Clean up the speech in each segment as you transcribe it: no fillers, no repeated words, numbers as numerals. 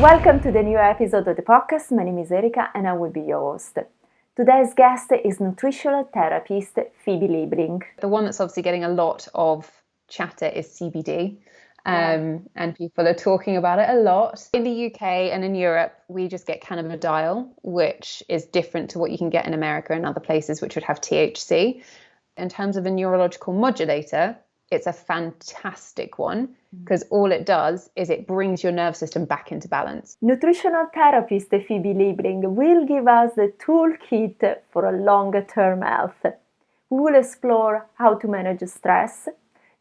Welcome to the new episode of the podcast. My name is Erika and I will be your host. Today's guest is nutritional therapist Phoebe Liebling. The one that's obviously getting a lot of chatter is CBD, and people are talking about it a lot. In the UK and in Europe, we just get cannabidiol, which is different to what you can get in America and other places, which would have THC. In terms of a neurological modulator, it's a fantastic one because all it does is it brings your nervous system back into balance. Nutritional therapist Phoebe Liebling will give us the toolkit for a longer-term health. We will explore how to manage stress,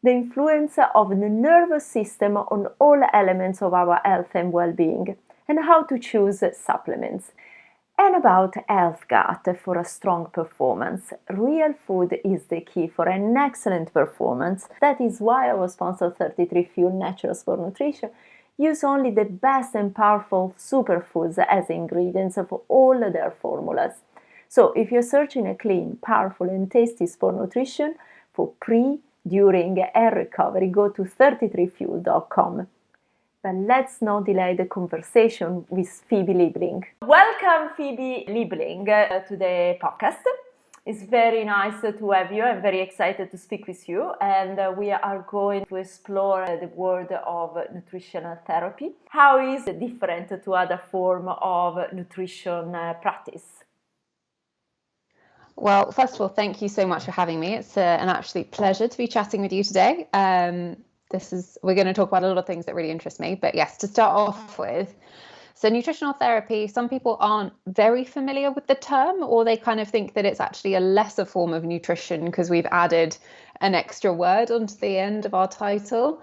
the influence of the nervous system on all elements of our health and well-being, and how to choose supplements. And about health gut for a strong performance. Real food is the key for an excellent performance. That is why our sponsor 33 Fuel Naturals for Nutrition use only the best and powerful superfoods as ingredients for all their formulas. So if you're searching a clean, powerful and tasty sport nutrition for pre, during and recovery, go to 33fuel.com. But let's not delay the conversation with Phoebe Liebling. Welcome, Phoebe Liebling, to the podcast. It's very nice to have you. I'm very excited to speak with you. And we are going to explore the world of nutritional therapy. How is it different to other form of nutrition practice? Well, first of all, thank you so much for having me. It's an absolute pleasure to be chatting with you today. We're going to talk about a lot of things that really interest me. But yes, to start off with, so nutritional therapy, some people aren't very familiar with the term, or they kind of think that it's actually a lesser form of nutrition because we've added an extra word onto the end of our title.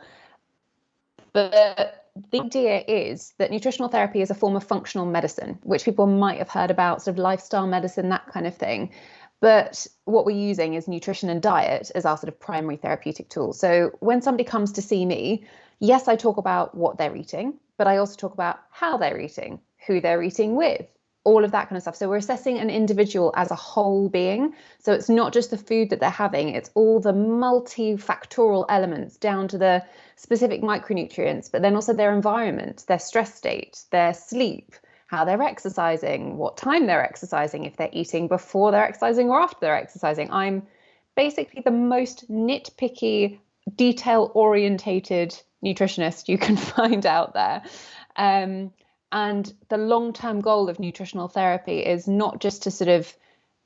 But the idea is that nutritional therapy is a form of functional medicine, which people might have heard about, sort of lifestyle medicine, that kind of thing. But what we're using is nutrition and diet as our sort of primary therapeutic tool. So when somebody comes to see me, yes, I talk about what they're eating, but I also talk about how they're eating, who they're eating with, all of that kind of stuff. So we're assessing an individual as a whole being. So it's not just the food that they're having, it's all the multifactorial elements down to the specific micronutrients, but then also their environment, their stress state, their sleep, how they're exercising, what time they're exercising, if they're eating before they're exercising or after they're exercising. I'm basically the most nitpicky, detail-orientated nutritionist you can find out there. And the long-term goal of nutritional therapy is not just to sort of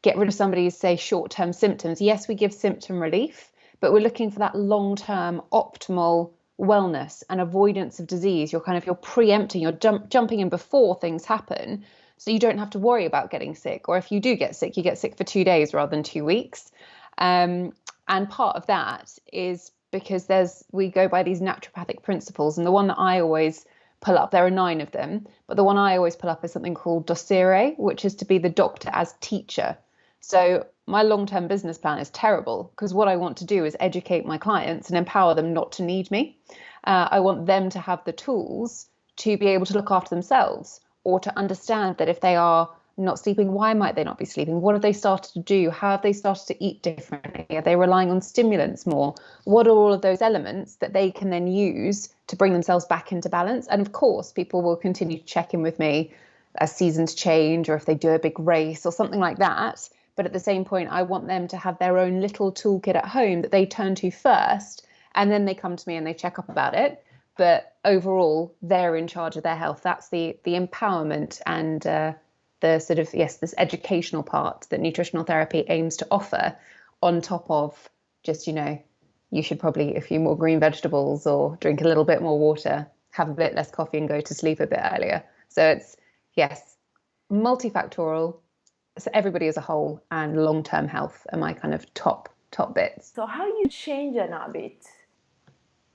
get rid of somebody's, say, short-term symptoms. Yes, we give symptom relief, but we're looking for that long-term optimal wellness and avoidance of disease. You're preempting, you're jumping in before things happen, so you don't have to worry about getting sick. Or if you do get sick, you get sick for 2 days rather than 2 weeks. And part of that is because we go by these naturopathic principles. And the one that I always pull up, there are 9 of them, but the one I always pull up is something called docere, which is to be the doctor as teacher. So my long-term business plan is terrible because what I want to do is educate my clients and empower them not to need me. I want them to have the tools to be able to look after themselves, or to understand that if they are not sleeping, why might they not be sleeping? What have they started to do? How have they started to eat differently? Are they relying on stimulants more? What are all of those elements that they can then use to bring themselves back into balance? And of course, people will continue to check in with me as seasons change, or if they do a big race or something like that. But at the same point, I want them to have their own little toolkit at home that they turn to first, and then they come to me and they check up about it. But overall, they're in charge of their health. That's the empowerment and the sort of, this educational part that nutritional therapy aims to offer, on top of just, you should probably eat a few more green vegetables or drink a little bit more water, have a bit less coffee and go to sleep a bit earlier. So it's, multifactorial. So everybody as a whole and long-term health are my kind of top bits. So how do you change an habit?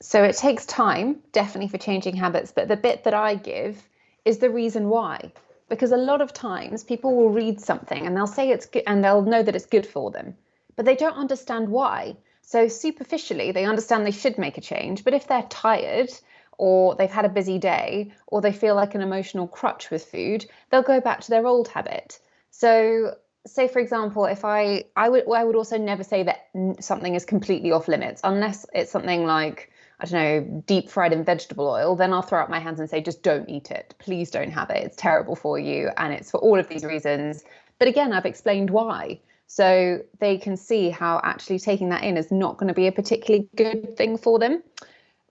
So it takes time, definitely, for changing habits. But the bit that I give is the reason why. Because a lot of times people will read something and they'll say it's good and they'll know that it's good for them, but they don't understand why. So superficially, they understand they should make a change. But if they're tired, or they've had a busy day, or they feel like an emotional crutch with food, they'll go back to their old habit. So say, for example, if I would also never say that something is completely off limits, unless it's something like, I don't know, deep fried in vegetable oil, then I'll throw up my hands and say, just don't eat it. Please don't have it. It's terrible for you. And it's for all of these reasons. But again, I've explained why. So they can see how actually taking that in is not going to be a particularly good thing for them.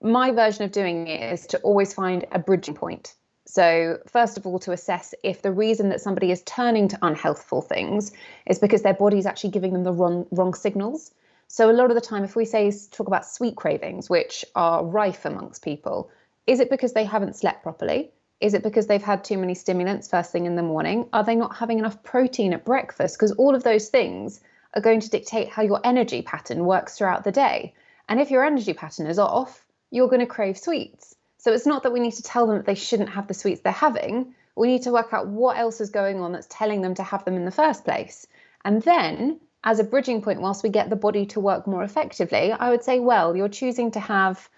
My version of doing it is to always find a bridging point. So first of all, to assess if the reason that somebody is turning to unhealthful things is because their body is actually giving them the wrong signals. So a lot of the time, if we talk about sweet cravings, which are rife amongst people, is it because they haven't slept properly? Is it because they've had too many stimulants first thing in the morning? Are they not having enough protein at breakfast? Because all of those things are going to dictate how your energy pattern works throughout the day. And if your energy pattern is off, you're going to crave sweets. So it's not that we need to tell them that they shouldn't have the sweets they're having. We need to work out what else is going on that's telling them to have them in the first place. And then, as a bridging point, whilst we get the body to work more effectively, I would say, well, you're choosing to have,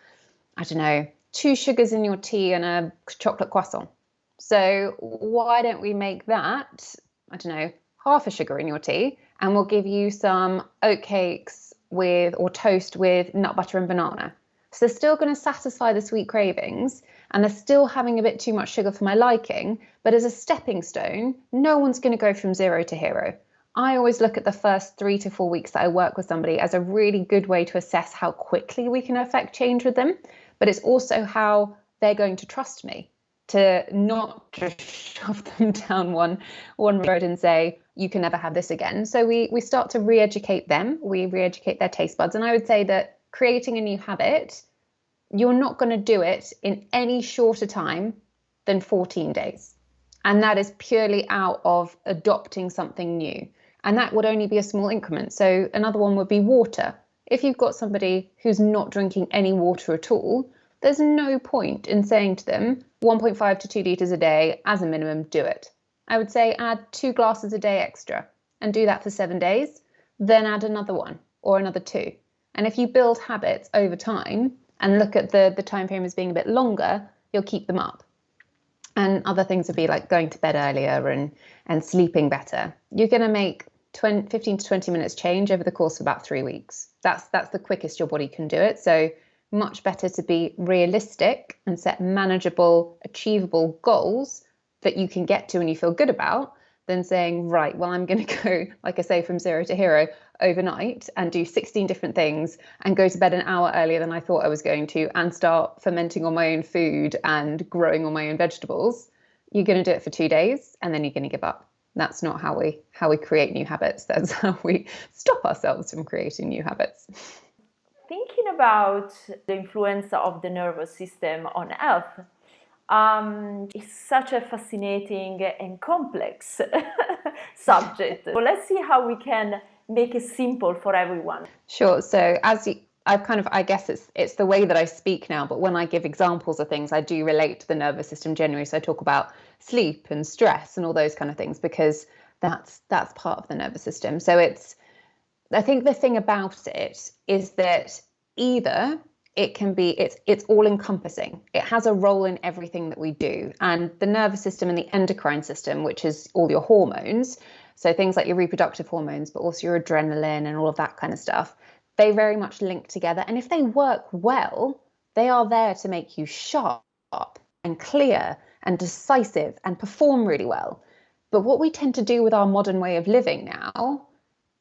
I don't know, 2 sugars in your tea and a chocolate croissant. So why don't we make that, I don't know, half a sugar in your tea, and we'll give you some oatcakes or toast with nut butter and banana. So they're still going to satisfy the sweet cravings, and they're still having a bit too much sugar for my liking. But as a stepping stone, no one's going to go from 0 to hero. I always look at the first 3 to 4 weeks that I work with somebody as a really good way to assess how quickly we can affect change with them. But it's also how they're going to trust me, to not just shove them down one road and say, you can never have this again. So we start to re-educate them. We re-educate their taste buds. And I would say that creating a new habit, you're not going to do it in any shorter time than 14 days. And that is purely out of adopting something new. And that would only be a small increment. So another one would be water. If you've got somebody who's not drinking any water at all, there's no point in saying to them 1.5 to 2 litres a day as a minimum, do it. I would say add 2 glasses a day extra and do that for 7 days, then add another one or another 2. And if you build habits over time and look at the time frame as being a bit longer, you'll keep them up. And other things would be like going to bed earlier and sleeping better. You're going to make 15 to 20 minutes change over the course of about 3 weeks. That's the quickest your body can do it. So much better to be realistic and set manageable, achievable goals that you can get to and you feel good about, than saying, right, well, I'm going to go, like I say, from 0 to hero overnight and do 16 different things and go to bed an hour earlier than I thought I was going to and start fermenting on my own food and growing on my own vegetables. You're going to do it for 2 days and then you're going to give up. That's not how we create new habits. That's how we stop ourselves from creating new habits. Thinking about the influence of the nervous system on health, it's such a fascinating and complex subject. So let's see how we can make it simple for everyone. Sure. So I guess it's the way that I speak now, but when I give examples of things, I do relate to the nervous system generally. So I talk about sleep and stress and all those kind of things, because that's part of the nervous system. So I think the thing about it is that either it's all encompassing. It has a role in everything that we do. And the nervous system and the endocrine system, which is all your hormones, so things like your reproductive hormones, but also your adrenaline and all of that kind of stuff, they very much link together. And if they work well, they are there to make you sharp and clear and decisive and perform really well. But what we tend to do with our modern way of living now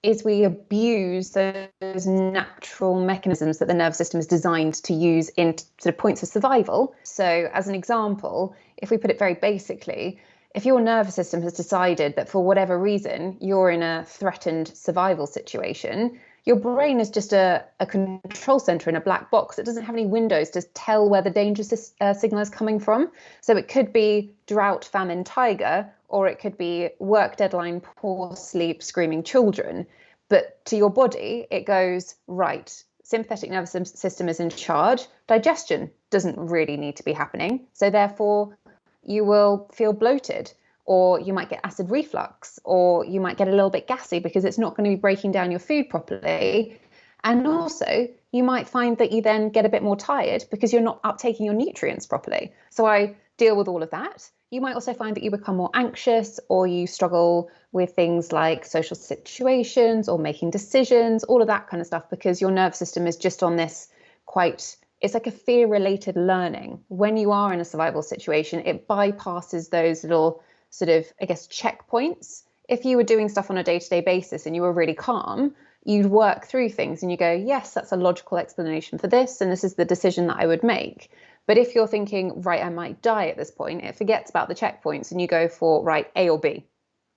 is we abuse those natural mechanisms that the nervous system is designed to use in sort of points of survival. So as an example, if we put it very basically, if your nervous system has decided that for whatever reason you're in a threatened survival situation, your brain is just a control center in a black box. It doesn't have any windows to tell where the danger signal is coming from. So it could be drought, famine, tiger, or it could be work deadline, poor sleep, screaming children. But to your body, it goes, right, sympathetic nervous system is in charge. Digestion doesn't really need to be happening. So therefore, you will feel bloated, or you might get acid reflux, or you might get a little bit gassy because it's not going to be breaking down your food properly. And also, you might find that you then get a bit more tired because you're not uptaking your nutrients properly. So I deal with all of that. You might also find that you become more anxious, or you struggle with things like social situations or making decisions, all of that kind of stuff, because your nervous system is just on this quite it's like a fear-related learning. When you are in a survival situation, it bypasses those little sort of, I guess, checkpoints. If you were doing stuff on a day-to-day basis and you were really calm, you'd work through things and you go, yes, that's a logical explanation for this, and this is the decision that I would make. But if you're thinking, right, I might die at this point, it forgets about the checkpoints and you go for, right, A or B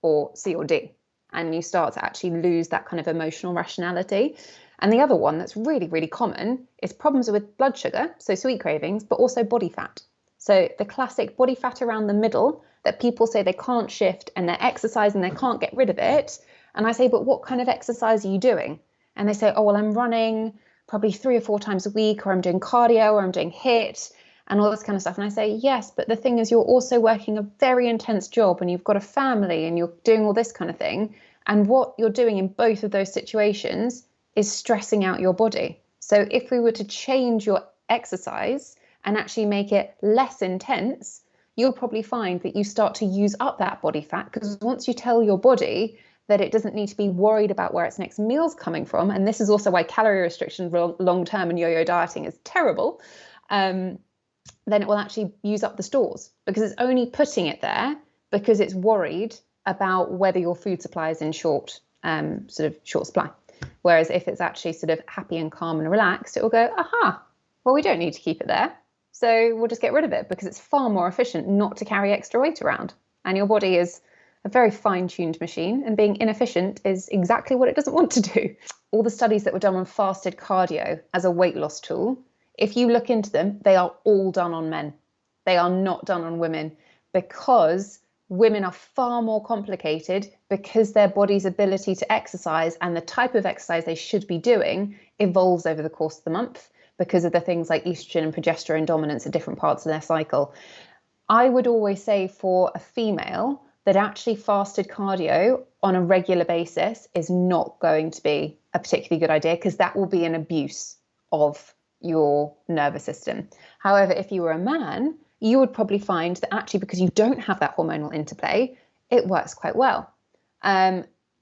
or C or D. And you start to actually lose that kind of emotional rationality. And the other one that's really, really common is problems with blood sugar, so sweet cravings, but also body fat. So the classic body fat around the middle that people say they can't shift and they're exercising, they can't get rid of it. And I say, but what kind of exercise are you doing? And they say, oh, well, I'm running probably 3 or 4 times a week, or I'm doing cardio, or I'm doing HIIT and all this kind of stuff. And I say, yes, but the thing is, you're also working a very intense job and you've got a family and you're doing all this kind of thing. And what you're doing in both of those situations is stressing out your body. So if we were to change your exercise and actually make it less intense, you'll probably find that you start to use up that body fat, because once you tell your body that it doesn't need to be worried about where its next meal's coming from, and this is also why calorie restriction long-term and yo-yo dieting is terrible, then it will actually use up the stores, because it's only putting it there because it's worried about whether your food supply is in short supply. Whereas if it's actually sort of happy and calm and relaxed, it will go, aha, well, we don't need to keep it there. So we'll just get rid of it, because it's far more efficient not to carry extra weight around. And your body is a very fine-tuned machine, and being inefficient is exactly what it doesn't want to do. All the studies that were done on fasted cardio as a weight loss tool, if you look into them, they are all done on men. They are not done on women, because women are far more complicated, because their body's ability to exercise and the type of exercise they should be doing evolves over the course of the month, because of the things like estrogen and progesterone dominance at different parts of their cycle. I would always say for a female that actually fasted cardio on a regular basis is not going to be a particularly good idea, because that will be an abuse of your nervous system. However, if you were a man, you would probably find that actually, because you don't have that hormonal interplay, it works quite well.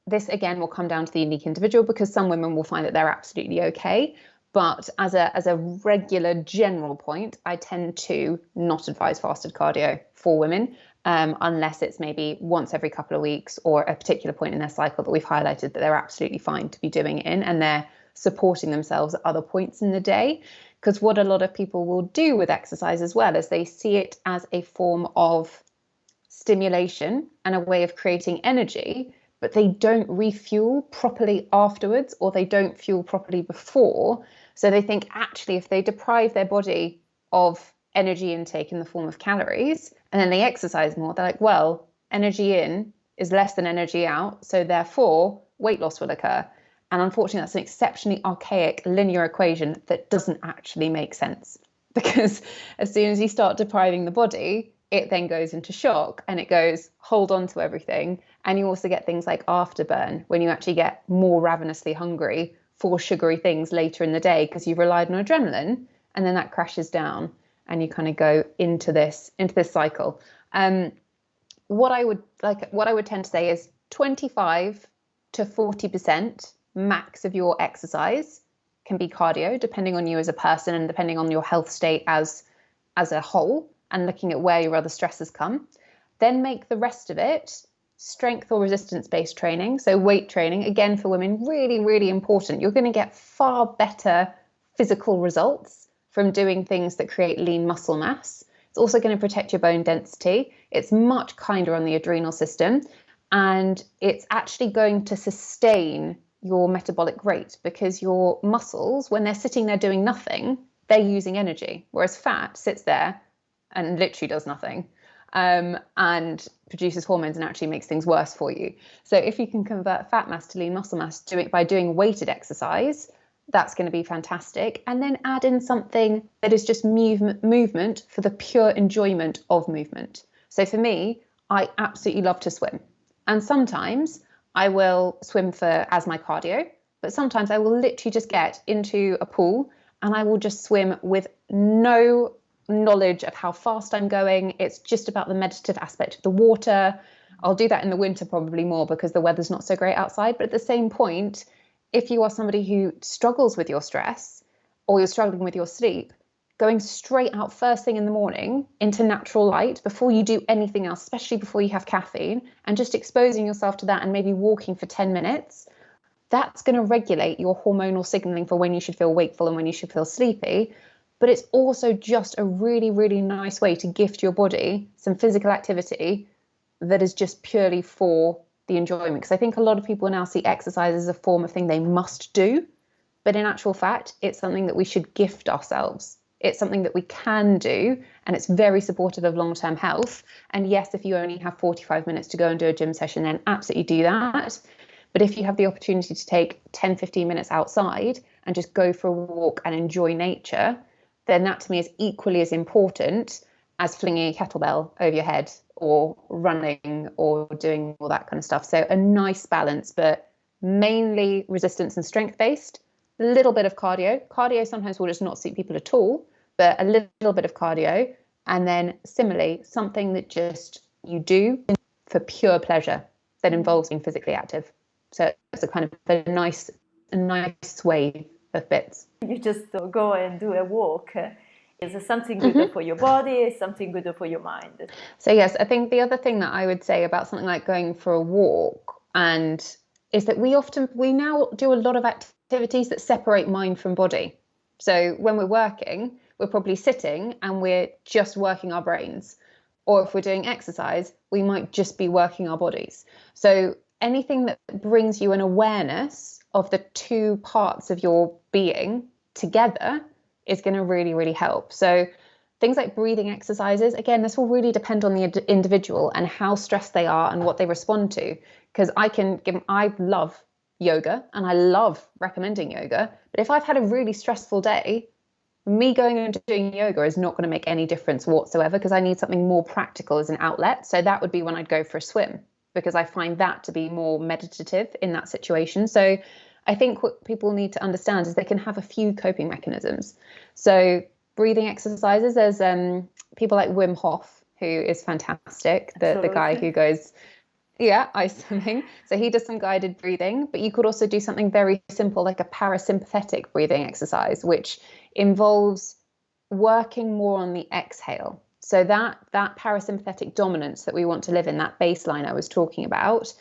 This again will come down to the unique individual, because some women will find that they're absolutely okay. But as a regular general point, I tend to not advise fasted cardio for women, unless it's maybe once every couple of weeks or a particular point in their cycle that we've highlighted that they're absolutely fine to be doing it in, and they're supporting themselves at other points in the day. Because what a lot of people will do with exercise as well is they see it as a form of stimulation and a way of creating energy, but they don't refuel properly afterwards, or they don't fuel properly before. So they think actually if they deprive their body of energy intake in the form of calories and then they exercise more, they're like, well, energy in is less than energy out, so therefore weight loss will occur. And unfortunately, that's an exceptionally archaic linear equation that doesn't actually make sense, because as soon as you start depriving the body, it then goes into shock and it goes, hold on to everything. And you also get things like afterburn, when you actually get more ravenously hungry for sugary things later in the day, because you've relied on adrenaline, and then that crashes down and you kind of go into this cycle. What I would tend to say is 25 to 40% max of your exercise can be cardio, depending on you as a person and depending on your health state as a whole, and looking at where your other stresses come. Then make the rest of it strength or resistance-based training. So weight training, again, for women, really, really important. You're going to get far better physical results from doing things that create lean muscle mass. It's also going to protect your bone density. It's much kinder on the adrenal system, and it's actually going to sustain your metabolic rate, because your muscles, when they're sitting there doing nothing, they're using energy, whereas fat sits there and literally does nothing, and produces hormones and actually makes things worse for you. So if you can convert fat mass to lean muscle mass by doing weighted exercise, that's going to be fantastic. And then add in something that is just movement for the pure enjoyment of movement. So for me, I absolutely love to swim. And sometimes I will swim as my cardio, but sometimes I will literally just get into a pool and I will just swim with no knowledge of how fast I'm going. It's just about the meditative aspect of the water. I'll do that in the winter probably more, because the weather's not so great outside. But at the same point, if you are somebody who struggles with your stress, or you're struggling with your sleep, going straight out first thing in the morning into natural light before you do anything else, especially before you have caffeine, and just exposing yourself to that and maybe walking for 10 minutes, that's going to regulate your hormonal signaling for when you should feel wakeful and when you should feel sleepy. But it's also just a really, really nice way to gift your body some physical activity that is just purely for the enjoyment. Because I think a lot of people now see exercise as a form of thing they must do. But in actual fact, it's something that we should gift ourselves. It's something that we can do, and it's very supportive of long-term health. And yes, if you only have 45 minutes to go and do a gym session, then absolutely do that. But if you have the opportunity to take 10, 15 minutes outside and just go for a walk and enjoy nature, then that to me is equally as important as flinging a kettlebell over your head or running or doing all that kind of stuff. So a nice balance, but mainly resistance and strength based, a little bit of cardio. Cardio sometimes will just not suit people at all, but a little bit of cardio. And then similarly, something that just you do for pure pleasure that involves being physically active. So it's a kind of a nice wave of bits. You just go and do a walk. Is it something good for your body? Is something good for your mind? So yes, I think the other thing that I would say about something like going for a walk is that we now do a lot of activities that separate mind from body. So when we're working, we're probably sitting and we're just working our brains. Or if we're doing exercise, we might just be working our bodies. So anything that brings you an awareness of the two parts of your being together is going to really, really help. So things like breathing exercises, again, this will really depend on the individual and how stressed they are and what they respond to. Because I love yoga and I love recommending yoga. But if I've had a really stressful day, me going and doing yoga is not going to make any difference whatsoever, because I need something more practical as an outlet. So that would be when I'd go for a swim, because I find that to be more meditative in that situation. So I think what people need to understand is they can have a few coping mechanisms. So breathing exercises, there's people like Wim Hof, who is fantastic, the guy who goes, ice swimming. So he does some guided breathing, but you could also do something very simple like a parasympathetic breathing exercise, which involves working more on the exhale. So that parasympathetic dominance that we want to live in, that baseline I was talking about,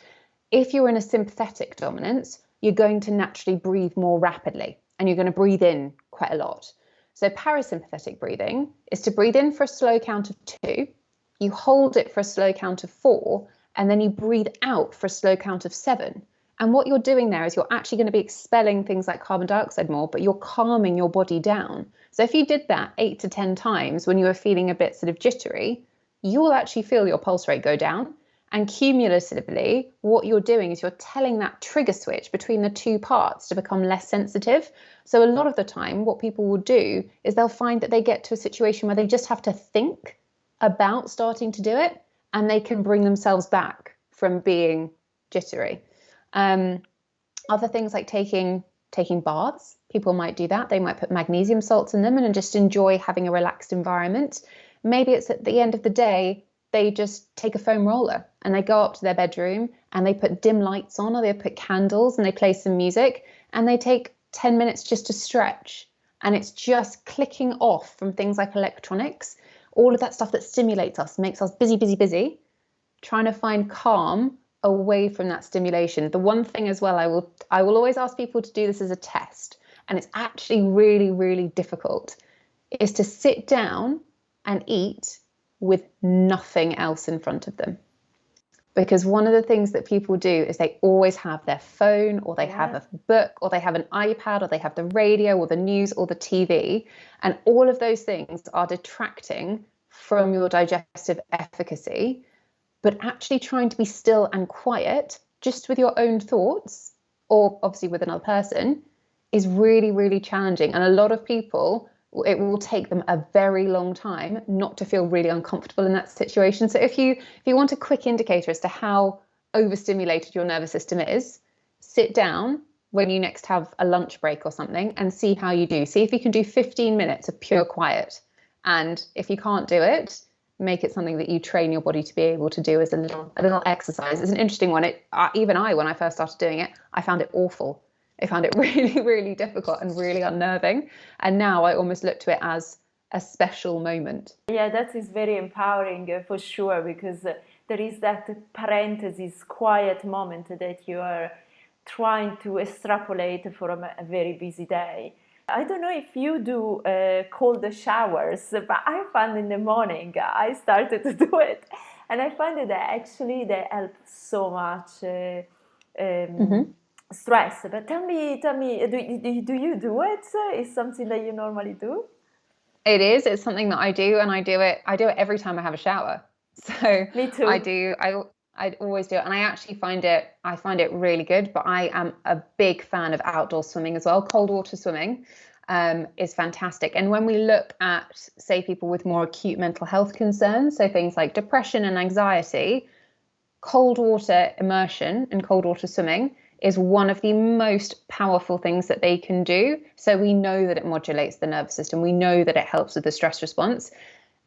if you're in a sympathetic dominance, you're going to naturally breathe more rapidly and you're going to breathe in quite a lot. So parasympathetic breathing is to breathe in for a slow count of 2, you hold it for a slow count of 4, and then you breathe out for a slow count of 7. And what you're doing there is you're actually going to be expelling things like carbon dioxide more, but you're calming your body down. So if you did that 8 to 10 times when you were feeling a bit sort of jittery, you'll actually feel your pulse rate go down. And cumulatively, what you're doing is you're telling that trigger switch between the two parts to become less sensitive. So a lot of the time, what people will do is they'll find that they get to a situation where they just have to think about starting to do it, and they can bring themselves back from being jittery. Other things like taking baths, people might do that. They might put magnesium salts in them and just enjoy having a relaxed environment. Maybe it's at the end of the day, they just take a foam roller and they go up to their bedroom and they put dim lights on, or they put candles and they play some music and they take 10 minutes just to stretch. And it's just clicking off from things like electronics, all of that stuff that stimulates us, makes us busy, trying to find calm away from that stimulation. The one thing as well, I will always ask people to do this as a test, and it's actually really, really difficult, is to sit down and eat with nothing else in front of them. Because one of the things that people do is they always have their phone, or they have a book, or they have an iPad, or they have the radio or the news or the TV. And all of those things are detracting from your digestive efficacy. But actually trying to be still and quiet, just with your own thoughts, or obviously with another person, is really, really challenging. And a lot of people, it will take them a very long time not to feel really uncomfortable in that situation. So if you want a quick indicator as to how overstimulated your nervous system is, sit down when you next have a lunch break or something and see how you do. See if you can do 15 minutes of pure quiet. And if you can't do it, make it something that you train your body to be able to do as a little exercise. It's an interesting one. When I first started doing it, I found it awful. I found it really, really difficult and really unnerving. And now I almost look to it as a special moment. Yeah, that is very empowering for sure, because there is that parenthesis, quiet moment that you are trying to extrapolate from a very busy day. I don't know if you do cold showers, but I found in the morning I started to do it, and I find that actually they help so much stress. But tell me, do you do it? Is something that you normally do? It is. It's something that I do, and I do it every time I have a shower. So Me I too. do. I always do it, and I find it really good. But I am a big fan of outdoor swimming as well. Cold water swimming is fantastic. And when we look at, say, people with more acute mental health concerns, so things like depression and anxiety, cold water immersion and cold water swimming is one of the most powerful things that they can do. So we know that it modulates the nervous system. We know that it helps with the stress response.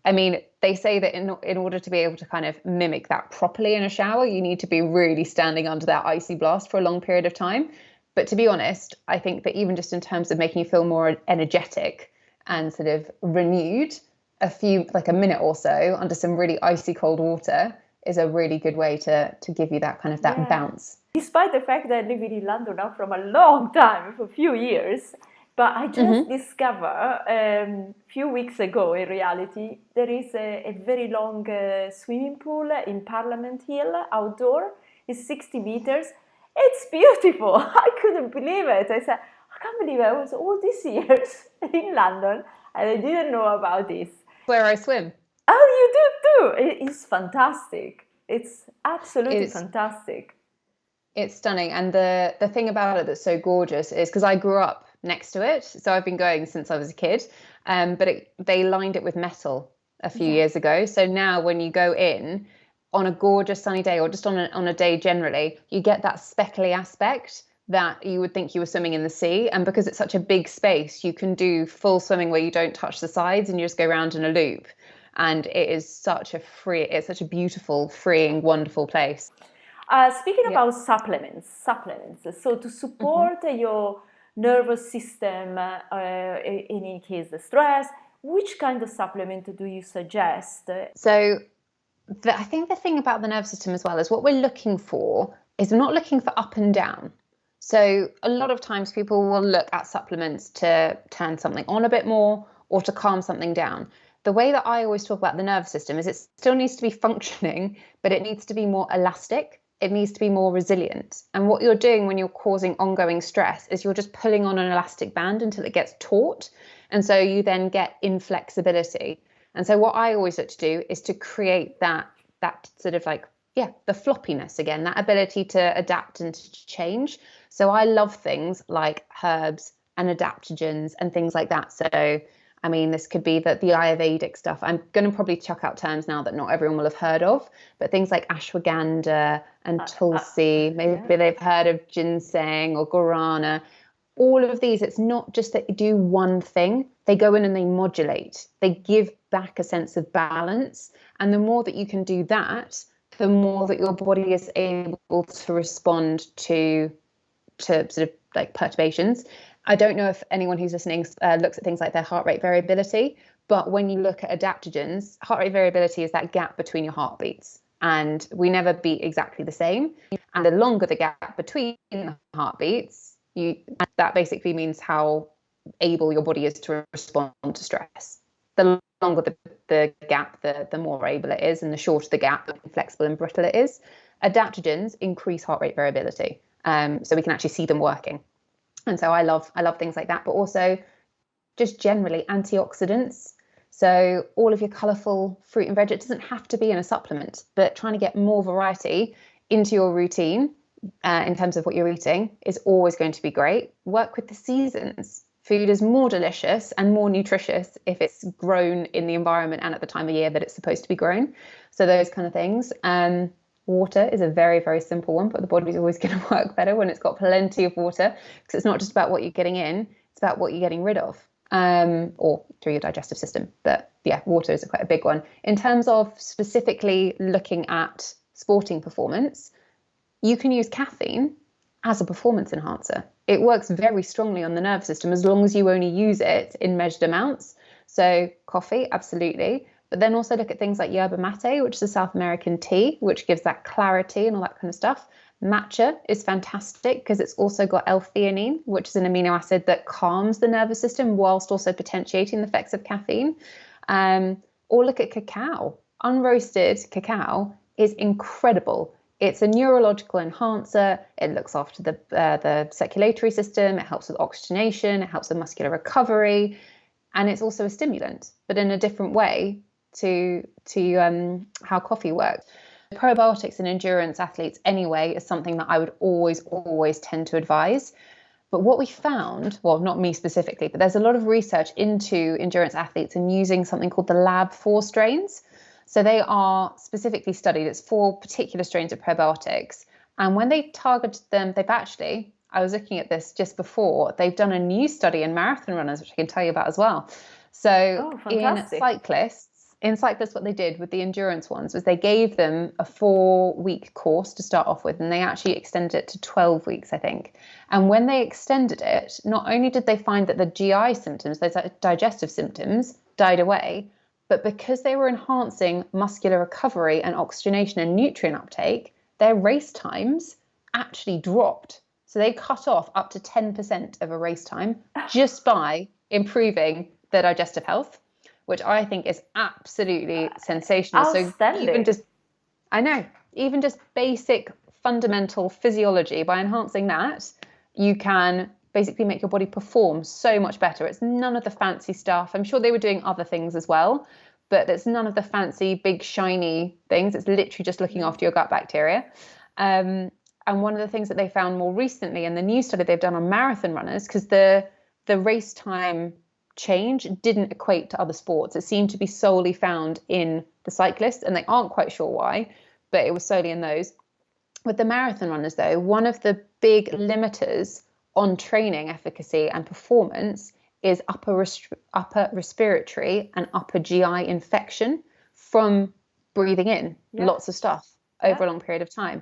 I mean, they say that in order to be able to kind of mimic that properly in a shower, you need to be really standing under that icy blast for a long period of time. But to be honest, I think that even just in terms of making you feel more energetic and sort of renewed, like a minute or so under some really icy cold water is a really good way to give you that kind of that Yeah. bounce. Despite the fact that I live in London now from a long time, for a few years, but I just discovered a few weeks ago, in reality, there is a very long swimming pool in Parliament Hill, outdoor. It's 60 meters. It's beautiful. I couldn't believe it. I said, I can't believe I was all these years in London and I didn't know about this. Where I swim. Oh, you do too. It's fantastic. It's absolutely It's fantastic. It's stunning. And the thing about it that's so gorgeous is because I grew up next to it. So I've been going since I was a kid. But they lined it with metal a few Yeah. years ago. So now when you go in on a gorgeous sunny day, or just on a day generally, you get that speckly aspect that you would think you were swimming in the sea. And because it's such a big space, you can do full swimming where you don't touch the sides and you just go around in a loop. And it's such a beautiful, freeing, wonderful place. Speaking Yeah. about supplements. So to support your nervous system in any case of stress, which kind of supplement do you suggest? So I think the thing about the nervous system as well is what we're looking for is we're not looking for up and down. So a lot of times people will look at supplements to turn something on a bit more or to calm something down. The way that I always talk about the nervous system is it still needs to be functioning, but it needs to be more elastic. It needs to be more resilient. And what you're doing when you're causing ongoing stress is you're just pulling on an elastic band until it gets taut. And so you then get inflexibility. And so what I always look to do is to create that sort of like, the floppiness again, that ability to adapt and to change. So I love things like herbs and adaptogens and things like that. So, I mean, this could be the Ayurvedic stuff. I'm going to probably chuck out terms now that not everyone will have heard of, but things like ashwagandha and tulsi, maybe they've heard of ginseng or guarana. All of these, it's not just that you do one thing, they go in and they modulate, they give back a sense of balance. And the more that you can do that, the more that your body is able to respond to sort of like perturbations. I don't know if anyone who's listening looks at things like their heart rate variability, but when you look at adaptogens, heart rate variability is that gap between your heartbeats. And we never beat exactly the same. And the longer the gap between the heartbeats, that basically means how able your body is to respond to stress. The longer the gap, the more able it is, and the shorter the gap, the more flexible and brittle it is. Adaptogens increase heart rate variability, so we can actually see them working. And so I love things like that, but also just generally antioxidants. So all of your colourful fruit and veg, it doesn't have to be in a supplement, but trying to get more variety into your routine in terms of what you're eating is always going to be great. Work with the seasons. Food is more delicious and more nutritious if it's grown in the environment and at the time of year that it's supposed to be grown. So those kind of things. Water is a very, very simple one, but the body's always going to work better when it's got plenty of water, because it's not just about what you're getting in, it's about what you're getting rid of, or through your digestive system. But yeah, water is quite a big one. In terms of specifically looking at sporting performance, you can use caffeine as a performance enhancer. It works very strongly on the nervous system as long as you only use it in measured amounts. So coffee, absolutely. But then also look at things like yerba mate, which is a South American tea, which gives that clarity and all that kind of stuff. Matcha is fantastic because it's also got L-theanine, which is an amino acid that calms the nervous system whilst also potentiating the effects of caffeine. Or look at cacao. Unroasted cacao is incredible. It's a neurological enhancer. It looks after the circulatory system. It helps with oxygenation. It helps with muscular recovery. And it's also a stimulant, but in a different way to how coffee works. Probiotics in endurance athletes anyway is something that I would always tend to advise. But what we found, well, not me specifically, but there's a lot of research into endurance athletes and using something called the Lab 4 strains. So they are specifically studied. It's 4 particular strains of probiotics. And when they targeted them, I was looking at this just before, they've done a new study in marathon runners, which I can tell you about as well. So in cyclists, what they did with the endurance ones was they gave them a 4-week course to start off with, and they actually extended it to 12 weeks, I think. And when they extended it, not only did they find that the GI symptoms, those digestive symptoms, died away, but because they were enhancing muscular recovery and oxygenation and nutrient uptake, their race times actually dropped. So they cut off up to 10% of a race time just by improving their digestive health, which I think is absolutely sensational. Outstanding. So even just basic fundamental physiology, by enhancing that, you can basically make your body perform so much better. It's none of the fancy stuff. I'm sure they were doing other things as well, but it's none of the fancy, big, shiny things. It's literally just looking after your gut bacteria. And one of the things that they found more recently in the new study they've done on marathon runners, because the race time change didn't equate to other sports. It seemed to be solely found in the cyclists, and they aren't quite sure why, but it was solely in those. With the marathon runners, though, one of the big limiters on training efficacy and performance is upper respiratory and upper GI infection from breathing in lots of stuff over a long period of time.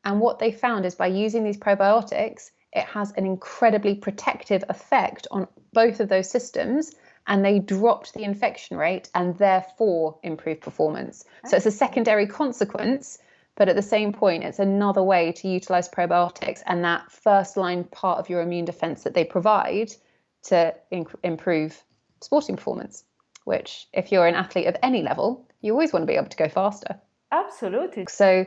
And what they found is by using these probiotics, it has an incredibly protective effect on both of those systems, and they dropped the infection rate and therefore improved performance. So it's a secondary consequence, but at the same point, it's another way to utilize probiotics and that first line part of your immune defense that they provide to improve sporting performance, which if you're an athlete of any level, you always want to be able to go faster. Absolutely. So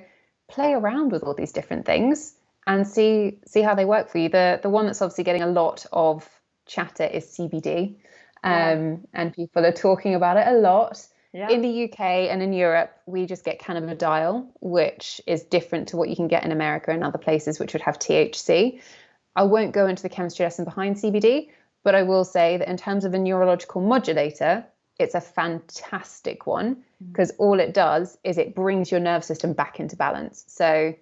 play around with all these different things and see how they work for you. The one that's obviously getting a lot of chatter is CBD, and people are talking about it a lot. Yeah. In the UK and in Europe, we just get cannabidiol, which is different to what you can get in America and other places, which would have THC. I won't go into the chemistry lesson behind CBD, but I will say that in terms of a neurological modulator, it's a fantastic one because all it does is it brings your nervous system back into balance. So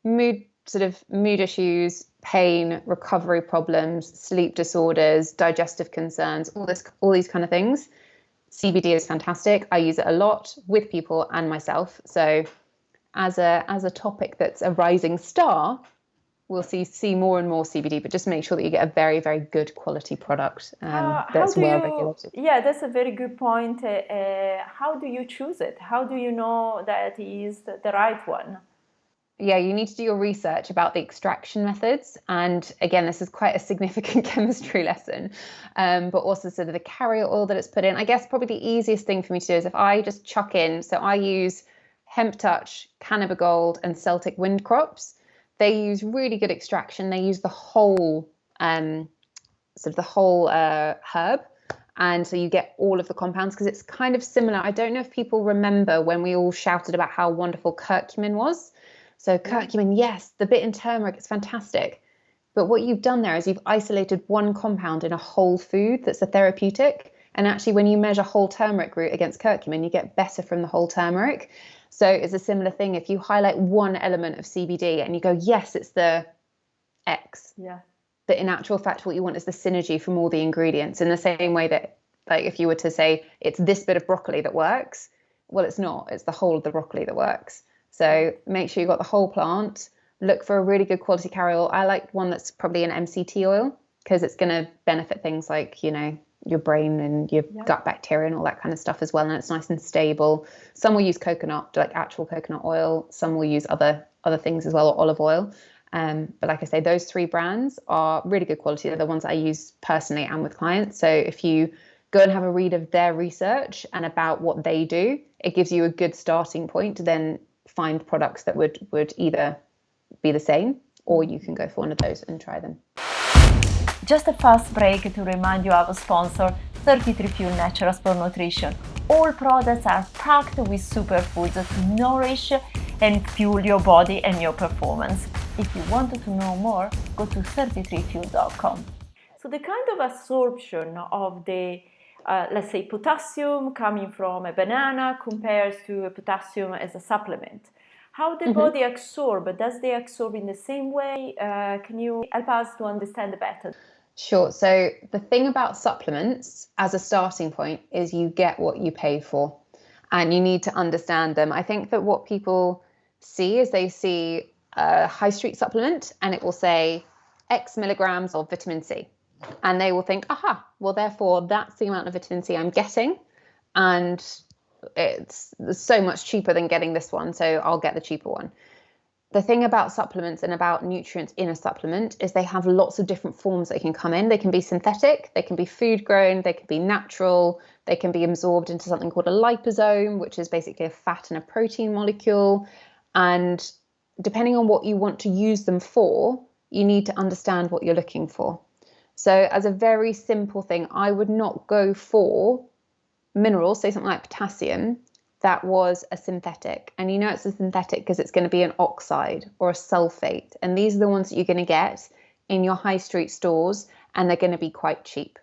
mood issues, pain, recovery problems, sleep disorders, digestive concerns, all these kind of things. CBD is fantastic. I use it a lot with people and myself. So as a topic that's a rising star, we'll see more and more CBD, but just make sure that you get a very, very good quality product that's well regulated. Yeah, that's a very good point. How do you choose it? How do you know that it is the right one? Yeah, you need to do your research about the extraction methods. And again, this is quite a significant chemistry lesson, but also sort of the carrier oil that it's put in. I guess probably the easiest thing for me to do is if I just chuck in, so I use Hemp Touch, CannabiGold and Celtic wind crops. They use really good extraction. They use the whole herb. And so you get all of the compounds because it's kind of similar. I don't know if people remember when we all shouted about how wonderful curcumin was. So curcumin, yes, the bit in turmeric is fantastic. But what you've done there is you've isolated one compound in a whole food that's a therapeutic. And actually, when you measure whole turmeric root against curcumin, you get better from the whole turmeric. So it's a similar thing. If you highlight one element of CBD and you go, yes, it's the X. Yeah. But in actual fact, what you want is the synergy from all the ingredients. In the same way that, like, if you were to say it's this bit of broccoli that works, well, it's not. It's the whole of the broccoli that works. So make sure you've got the whole plant. Look for a really good quality carrier oil. I like one that's probably an MCT oil because it's going to benefit things like, your brain and your gut bacteria and all that kind of stuff as well. And it's nice and stable. Some will use coconut, like actual coconut oil. Some will use other things as well, or olive oil. But like I say, those 3 brands are really good quality. They're the ones I use personally and with clients. So if you go and have a read of their research and about what they do, it gives you a good starting point to then find products that would either be the same, or you can go for one of those and try them. Just a fast break to remind you our sponsor, 33 Fuel Natural Sport Nutrition. All products are packed with superfoods to nourish and fuel your body and your performance. If you want to know more, go to 33fuel.com. So the kind of absorption of the, let's say, potassium coming from a banana compares to potassium as a supplement. How the body absorb? Does they absorb in the same way? Can you help us to understand better? Sure. So the thing about supplements as a starting point is you get what you pay for, and you need to understand them. I think that what people see is they see a high street supplement and it will say X milligrams of vitamin C. And they will think, aha, well, therefore that's the amount of vitamin C I'm getting. And it's so much cheaper than getting this one, so I'll get the cheaper one. The thing about supplements and about nutrients in a supplement is they have lots of different forms they can come in. They can be synthetic, they can be food grown, they can be natural, they can be absorbed into something called a liposome, which is basically a fat and a protein molecule. And depending on what you want to use them for, you need to understand what you're looking for. So as a very simple thing, I would not go for minerals, say something like potassium, that was a synthetic. And you know it's a synthetic because it's going to be an oxide or a sulfate. And these are the ones that you're going to get in your high street stores, and they're going to be quite cheap.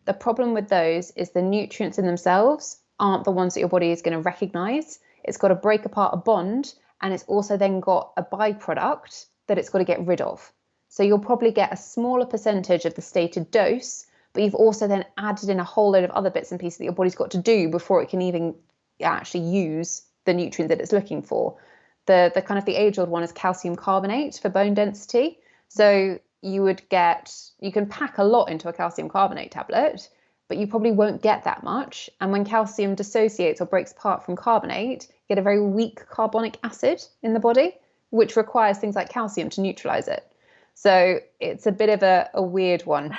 The problem with those is the nutrients in themselves aren't the ones that your body is going to recognize. It's got to break apart a bond, and it's also then got a byproduct that it's got to get rid of. So you'll probably get a smaller percentage of the stated dose, but you've also then added in a whole load of other bits and pieces that your body's got to do before it can even actually use the nutrient that it's looking for. The kind of the age-old one is calcium carbonate for bone density. So you can pack a lot into a calcium carbonate tablet, but you probably won't get that much. And when calcium dissociates or breaks apart from carbonate, you get a very weak carbonic acid in the body, which requires things like calcium to neutralize it. So it's a bit of a weird one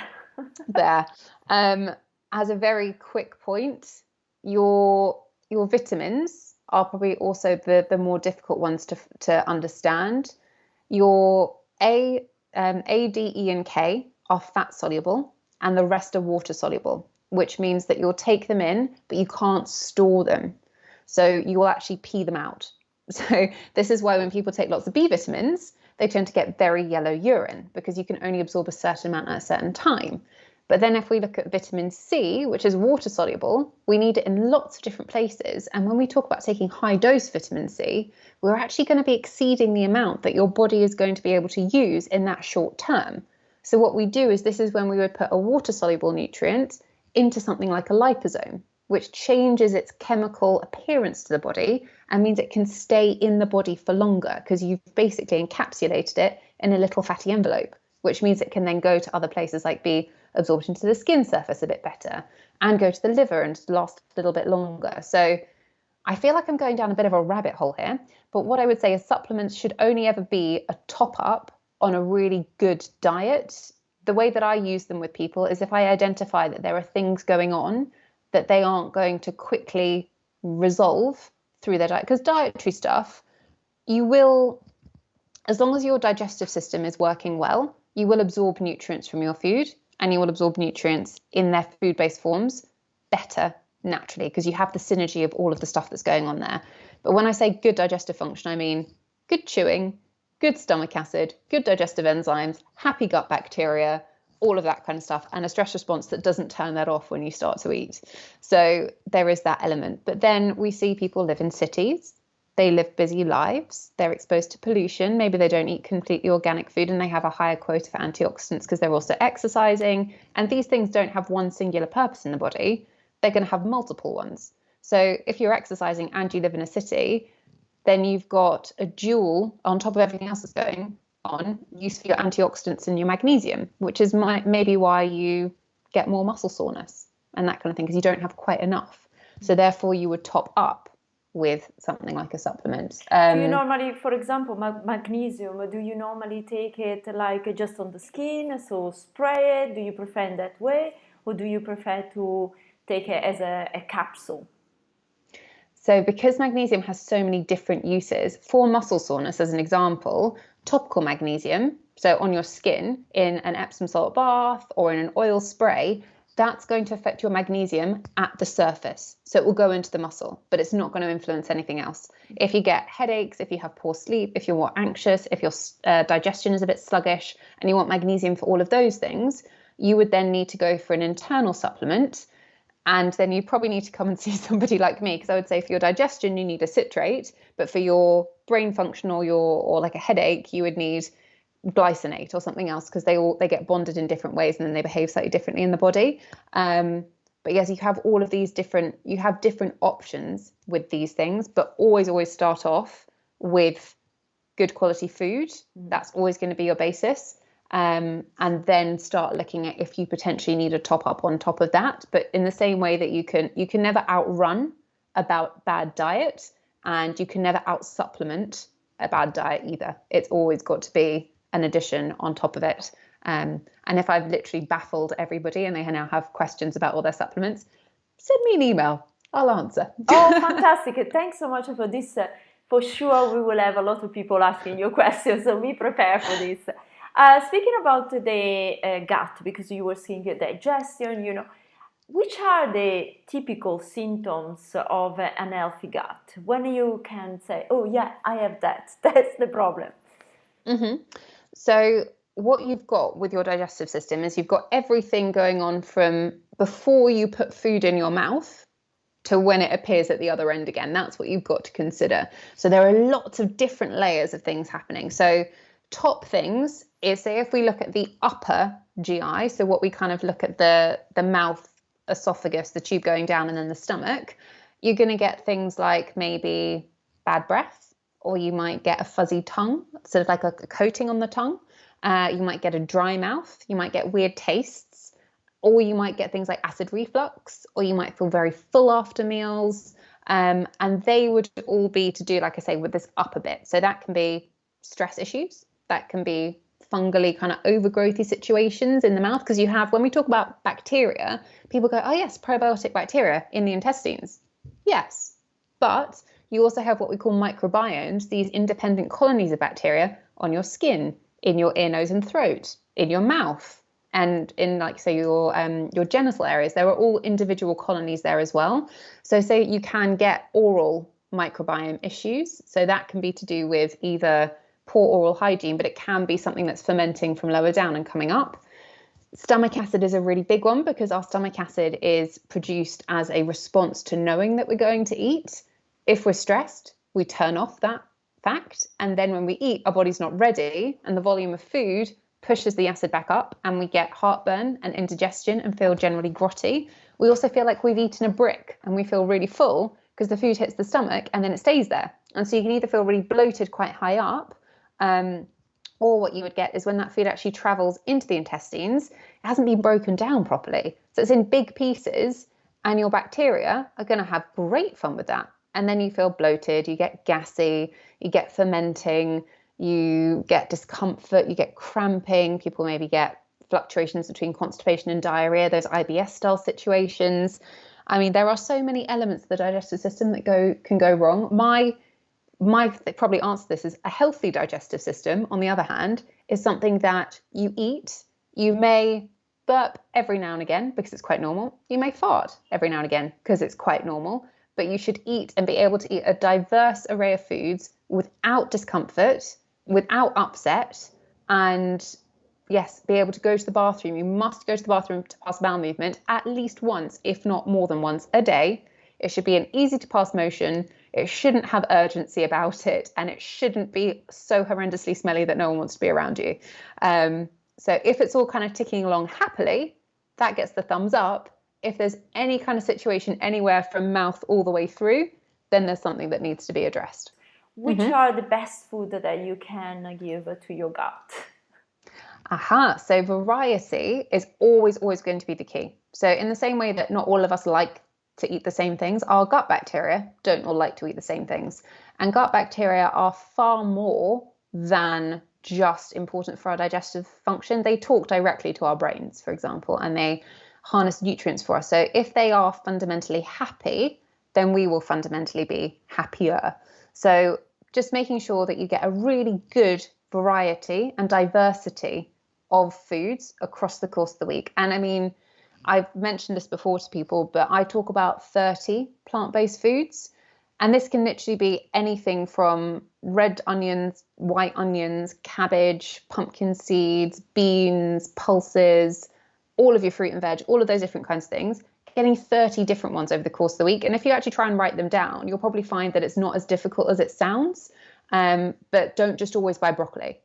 there. As a very quick point, your vitamins are probably also the more difficult ones to understand. Your A, D, E, and K are fat soluble, and the rest are water soluble, which means that you'll take them in, but you can't store them. So you will actually pee them out. So this is why when people take lots of B vitamins, they tend to get very yellow urine, because you can only absorb a certain amount at a certain time. But then if we look at vitamin C, which is water soluble, we need it in lots of different places. And when we talk about taking high dose vitamin C, we're actually going to be exceeding the amount that your body is going to be able to use in that short term. So what we do is, this is when we would put a water soluble nutrient into something like a liposome, which changes its chemical appearance to the body and means it can stay in the body for longer, because you've basically encapsulated it in a little fatty envelope, which means it can then go to other places, like be absorbed into the skin surface a bit better and go to the liver and last a little bit longer. So I feel like I'm going down a bit of a rabbit hole here, but what I would say is supplements should only ever be a top up on a really good diet. The way that I use them with people is if I identify that there are things going on that they aren't going to quickly resolve through their diet, because dietary stuff, you will, as long as your digestive system is working well, you will absorb nutrients from your food, and you will absorb nutrients in their food-based forms better naturally, because you have the synergy of all of the stuff that's going on there. But when I say good digestive function, I mean good chewing, good stomach acid, good digestive enzymes, happy gut bacteria, all of that kind of stuff, and a stress response that doesn't turn that off when you start to eat. So there is that element. But then we see people live in cities. They live busy lives, they're exposed to pollution, maybe they don't eat completely organic food, and they have a higher quota for antioxidants because they're also exercising. And these things don't have one singular purpose in the body, they're going to have multiple ones. So if you're exercising and you live in a city, then you've got a dual, on top of everything else that's going on, use for your antioxidants and your magnesium, which is maybe why you get more muscle soreness. and that kind of thing, because you don't have quite enough. So therefore you would top up with something like a supplement. Do you normally, for example, magnesium, do you normally take it like just on the skin, so spray it? Do you prefer in that way, or do you prefer to take it as a capsule? So because magnesium has so many different uses, for muscle soreness, as an example, topical magnesium, so on your skin in an Epsom salt bath or in an oil spray, that's going to affect your magnesium at the surface. So it will go into the muscle, but it's not going to influence anything else. If you get headaches, if you have poor sleep, if you're more anxious, if your digestion is a bit sluggish and you want magnesium for all of those things, you would then need to go for an internal supplement. And then you probably need to come and see somebody like me, because I would say for your digestion, you need a citrate, but for your brain function or like a headache, you would need glycinate or something else, because they get bonded in different ways and then they behave slightly differently in the body. But yes, you have all of these different options with these things, but always start off with good quality food. That's always going to be your basis. And then start looking at if you potentially need a top up on top of that. But in the same way that you can never outrun a bad diet, and you can never out supplement a bad diet either. It's always got to be an addition on top of it. And if I've literally baffled everybody and they now have questions about all their supplements, send me an email. I'll answer. Oh, fantastic. Thanks so much for this. For sure, we will have a lot of people asking you questions, so be prepared for this. Speaking about the gut, because you were seeing digestion, which are the typical symptoms of an healthy gut? When you can say, oh yeah, I have that, that's the problem. Mm-hmm. So what you've got with your digestive system is you've got everything going on from before you put food in your mouth to when it appears at the other end again. That's what you've got to consider. So there are lots of different layers of things happening. So top things is, say, if we look at the upper GI, so what we kind of look at the mouth, esophagus, the tube going down, and then the stomach, you're going to get things like maybe bad breath, or you might get a fuzzy tongue, sort of like a coating on the tongue. You might get a dry mouth, you might get weird tastes, or you might get things like acid reflux, or you might feel very full after meals. And they would all be to do, like I say, with this upper bit. So that can be stress issues, that can be fungally kind of overgrowthy situations in the mouth, because you have, when we talk about bacteria, people go, oh yes, probiotic bacteria in the intestines. Yes, but you also have what we call microbiomes, these independent colonies of bacteria on your skin, in your ear, nose and throat, in your mouth, and in, like, say, your genital areas. There are all individual colonies there as well. So say you can get oral microbiome issues. So that can be to do with either poor oral hygiene, but it can be something that's fermenting from lower down and coming up. Stomach acid is a really big one, because our stomach acid is produced as a response to knowing that we're going to eat. If we're stressed, we turn off that fact. And then when we eat, our body's not ready, and the volume of food pushes the acid back up, and we get heartburn and indigestion and feel generally grotty. We also feel like we've eaten a brick, and we feel really full because the food hits the stomach and then it stays there. And so you can either feel really bloated quite high up, or what you would get is when that food actually travels into the intestines, it hasn't been broken down properly. So it's in big pieces, and your bacteria are going to have great fun with that. And then you feel bloated, you get gassy, you get fermenting, you get discomfort, you get cramping. People maybe get fluctuations between constipation and diarrhea, those IBS style situations. I mean, there are so many elements of the digestive system that can go wrong. My probably answer to this is a healthy digestive system, on the other hand, is something that you eat. You may burp every now and again because it's quite normal. You may fart every now and again because it's quite normal. But you should eat and be able to eat a diverse array of foods without discomfort, without upset, and yes, be able to go to the bathroom. You must go to the bathroom to pass bowel movement at least once, if not more than once a day. It should be an easy to pass motion. It shouldn't have urgency about it, and it shouldn't be so horrendously smelly that no one wants to be around you. So if it's all kind of ticking along happily, that gets the thumbs up. If there's any kind of situation anywhere from mouth all the way through, then there's something that needs to be addressed. Which are the best food that you can give to your gut? So variety is always going to be the key. So in the same way that not all of us like to eat the same things, our gut bacteria don't all like to eat the same things. And gut bacteria are far more than just important for our digestive function. They talk directly to our brains, for example, and they harness nutrients for us. So if they are fundamentally happy, then we will fundamentally be happier. So just making sure that you get a really good variety and diversity of foods across the course of the week. And I mean, I've mentioned this before to people, but I talk about 30 plant-based foods. And this can literally be anything from red onions, white onions, cabbage, pumpkin seeds, beans, pulses, all of your fruit and veg, all of those different kinds of things, getting 30 different ones over the course of the week. And if you actually try and write them down, you'll probably find that it's not as difficult as it sounds. But don't just always buy broccoli.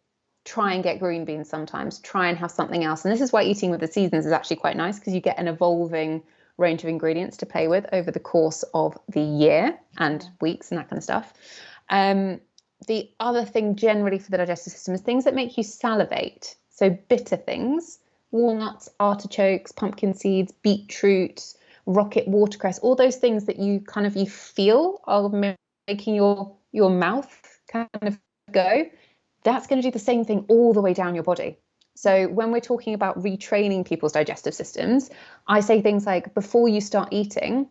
Try and get green beans sometimes. Try and have something else. And this is why eating with the seasons is actually quite nice, because you get an evolving range of ingredients to play with over the course of the year and weeks and that kind of stuff. The other thing generally for the digestive system is things that make you salivate. So bitter things, walnuts, artichokes, pumpkin seeds, beetroot, rocket watercress, all those things that you feel are making your mouth kind of go. That's going to do the same thing all the way down your body. So when we're talking about retraining people's digestive systems, I say things like, before you start eating,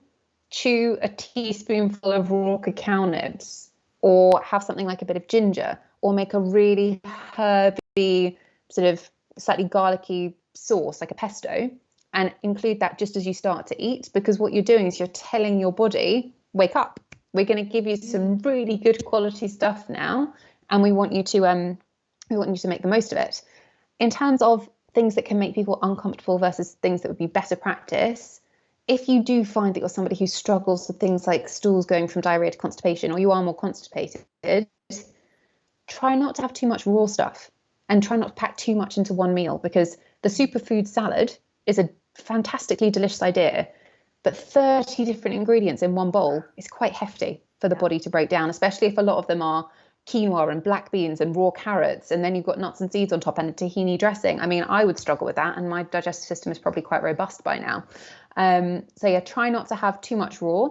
chew a teaspoonful of raw cacao nibs, or have something like a bit of ginger, or make a really herby, sort of slightly garlicky sauce, like a pesto, and include that just as you start to eat, because what you're doing is you're telling your body, wake up, we're going to give you some really good quality stuff now, and we want you to make the most of it. In terms of things that can make people uncomfortable versus things that would be better practice, if you do find that you're somebody who struggles with things like stools going from diarrhea to constipation, or you are more constipated, try not to have too much raw stuff and try not to pack too much into one meal, because the superfood salad is a fantastically delicious idea, but 30 different ingredients in one bowl is quite hefty for the body to break down, especially if a lot of them are quinoa and black beans and raw carrots, and then you've got nuts and seeds on top and a tahini dressing. I mean, I would struggle with that, and my digestive system is probably quite robust by now. So yeah, try not to have too much raw,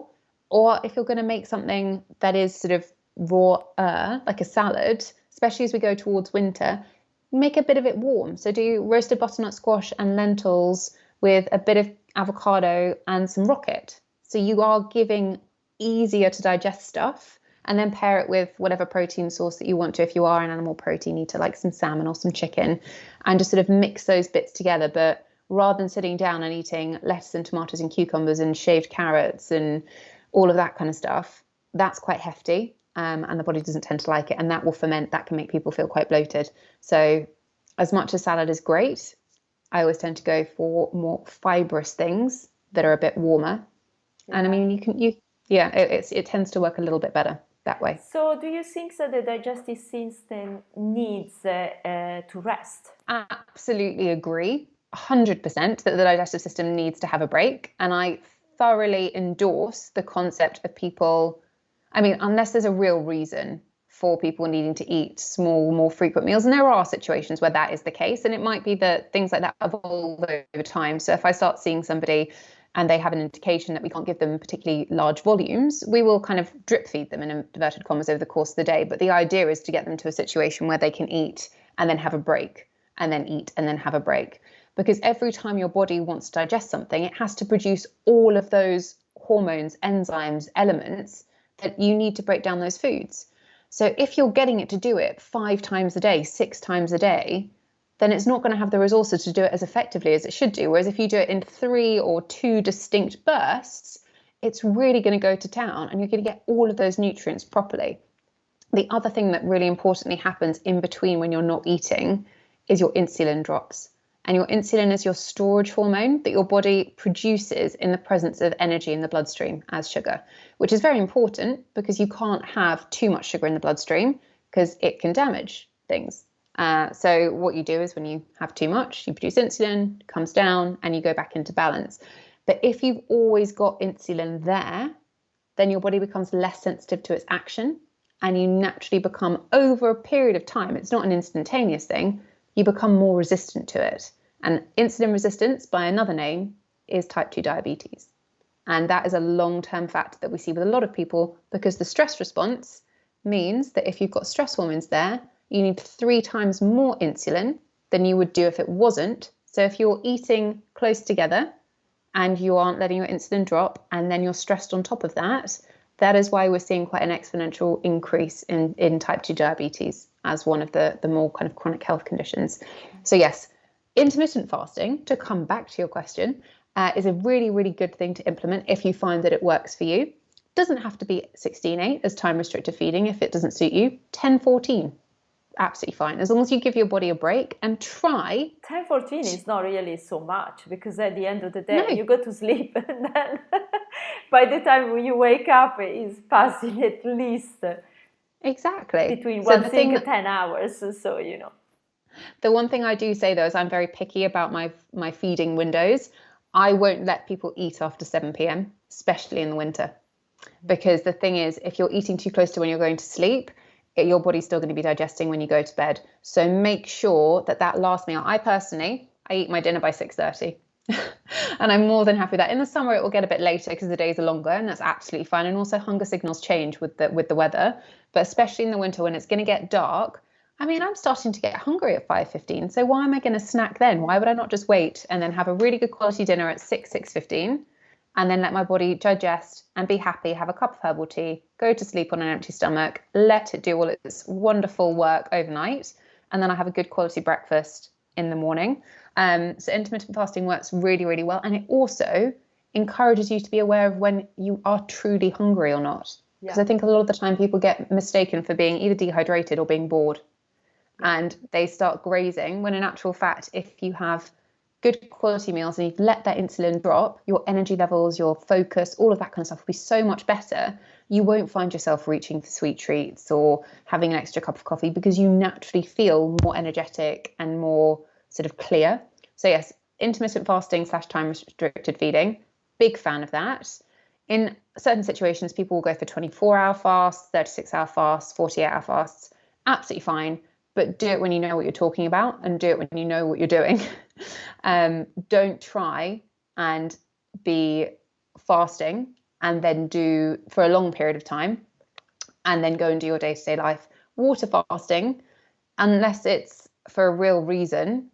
or if you're going to make something that is sort of raw, like a salad, especially as we go towards winter, make a bit of it warm. So do roasted butternut squash and lentils with a bit of avocado and some rocket. So you are giving easier to digest stuff, and then pair it with whatever protein source that you want to. If you are an animal protein eater, like some salmon or some chicken, and just sort of mix those bits together. But rather than sitting down and eating lettuce and tomatoes and cucumbers and shaved carrots and all of that kind of stuff, that's quite hefty, and the body doesn't tend to like it, and that will ferment. That can make people feel quite bloated. So as much as salad is great, I always tend to go for more fibrous things that are a bit warmer. Yeah. And I mean, it tends to work a little bit better that way. So do you think that the digestive system needs to rest? Absolutely agree, 100%, that the digestive system needs to have a break. And I thoroughly endorse the concept of people, I mean, unless there's a real reason for people needing to eat small, more frequent meals. And there are situations where that is the case. And it might be that things like that evolve over time. So if I start seeing somebody and they have an indication that we can't give them particularly large volumes, we will kind of drip feed them, in inverted commas, over the course of the day. But the idea is to get them to a situation where they can eat and then have a break, and then eat and then have a break. Because every time your body wants to digest something, it has to produce all of those hormones, enzymes, elements that you need to break down those foods. So if you're getting it to do it 5 times a day, 6 times a day, then it's not going to have the resources to do it as effectively as it should do. Whereas if you do it in 3 or 2 distinct bursts, it's really going to go to town, and you're going to get all of those nutrients properly. The other thing that really importantly happens in between when you're not eating is your insulin drops. And your insulin is your storage hormone that your body produces in the presence of energy in the bloodstream as sugar, which is very important because you can't have too much sugar in the bloodstream because it can damage things. So what you do is when you have too much, you produce insulin, it comes down, and you go back into balance. But if you've always got insulin there, then your body becomes less sensitive to its action, and you naturally become, over a period of time, it's not an instantaneous thing, you become more resistant to it. And insulin resistance, by another name, is type 2 diabetes. And that is a long-term factor that we see with a lot of people, because the stress response means that if you've got stress hormones there, you need 3 times more insulin than you would do if it wasn't. So if you're eating close together and you aren't letting your insulin drop, and then you're stressed on top of that, that is why we're seeing quite an exponential increase in type 2 diabetes as one of the more kind of chronic health conditions. So yes, intermittent fasting, to come back to your question, is a really, really good thing to implement if you find that it works for you. Doesn't have to be 16/8 as time restricted feeding if it doesn't suit you. 10/14, absolutely fine, as long as you give your body a break and try. 10/14 is not really so much, because at the end of the day, you go to sleep, and then by the time when you wake up, it's passing at least between 10 hours. So, you know. The one thing I do say, though, is I'm very picky about my feeding windows. I won't let people eat after 7 p.m., especially in the winter. Because the thing is, if you're eating too close to when you're going to sleep, your body's still going to be digesting when you go to bed. So make sure that last meal, I eat my dinner by 6:30. And I'm more than happy with that. In the summer, it will get a bit later because the days are longer, and that's absolutely fine. And also hunger signals change with the weather. But especially in the winter when it's going to get dark, I mean, I'm starting to get hungry at 5:15. So why am I going to snack then? Why would I not just wait and then have a really good quality dinner at 6:15 and then let my body digest and be happy, have a cup of herbal tea, go to sleep on an empty stomach, let it do all its wonderful work overnight, and then I have a good quality breakfast in the morning. So intermittent fasting works really, really well. And it also encourages you to be aware of when you are truly hungry or not. Because I think a lot of the time people get mistaken for being either dehydrated or being bored. And they start grazing, when in actual fact, if you have good quality meals and you've let that insulin drop, your energy levels, your focus, all of that kind of stuff will be so much better. You won't find yourself reaching for sweet treats or having an extra cup of coffee, because you naturally feel more energetic and more sort of clear. So yes, intermittent fasting / time restricted feeding, big fan of that. In certain situations, people will go for 24-hour fasts, 36-hour fasts, 48-hour fasts, absolutely fine. But do it when you know what you're talking about, and do it when you know what you're doing. Don't try and be fasting and then do for a long period of time and then go and do your day-to-day life. Water fasting, unless it's for a real reason,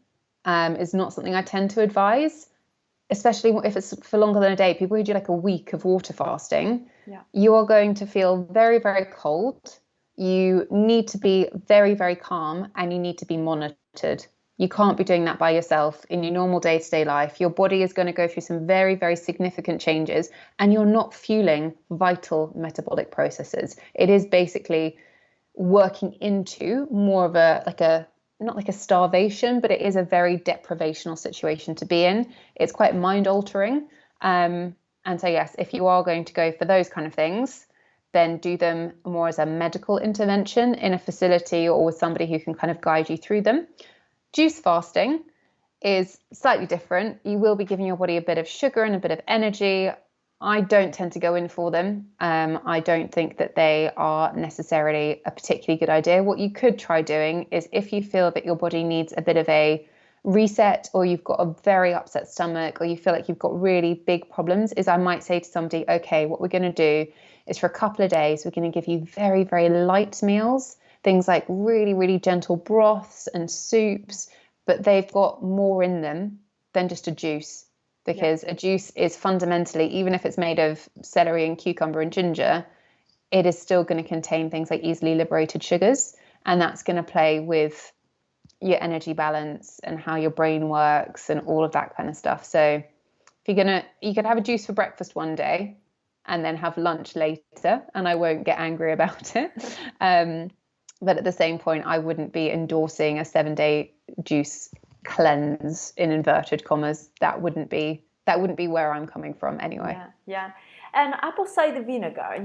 is not something I tend to advise, especially if it's for longer than a day. People who do like a week of water fasting, you are going to feel very, very cold. You need to be very, very calm, and you need to be monitored. You can't be doing that by yourself in your normal day-to-day life. Your body is going to go through some very, very significant changes, and you're not fueling vital metabolic processes. It is basically working into more of not like a starvation, but it is a very deprivational situation to be in. It's quite mind altering. And so, yes, if you are going to go for those kind of things, then do them more as a medical intervention in a facility or with somebody who can kind of guide you through them. Juice fasting is slightly different. You will be giving your body a bit of sugar and a bit of energy. I don't tend to go in for them. I don't think that they are necessarily a particularly good idea. What you could try doing is, if you feel that your body needs a bit of a reset, or you've got a very upset stomach, or you feel like you've got really big problems, is I might say to somebody, okay, what we're going to do is for a couple of days, we're going to give you very, very light meals, things like really, really gentle broths and soups, but they've got more in them than just a juice, because a juice is fundamentally, even if it's made of celery and cucumber and ginger, it is still going to contain things like easily liberated sugars, and that's going to play with your energy balance and how your brain works and all of that kind of stuff. So if you could have a juice for breakfast one day and then have lunch later, and I won't get angry about it. But at the same point, I wouldn't be endorsing a 7-day juice cleanse in inverted commas. That wouldn't be where I'm coming from anyway. Yeah. And apple cider vinegar,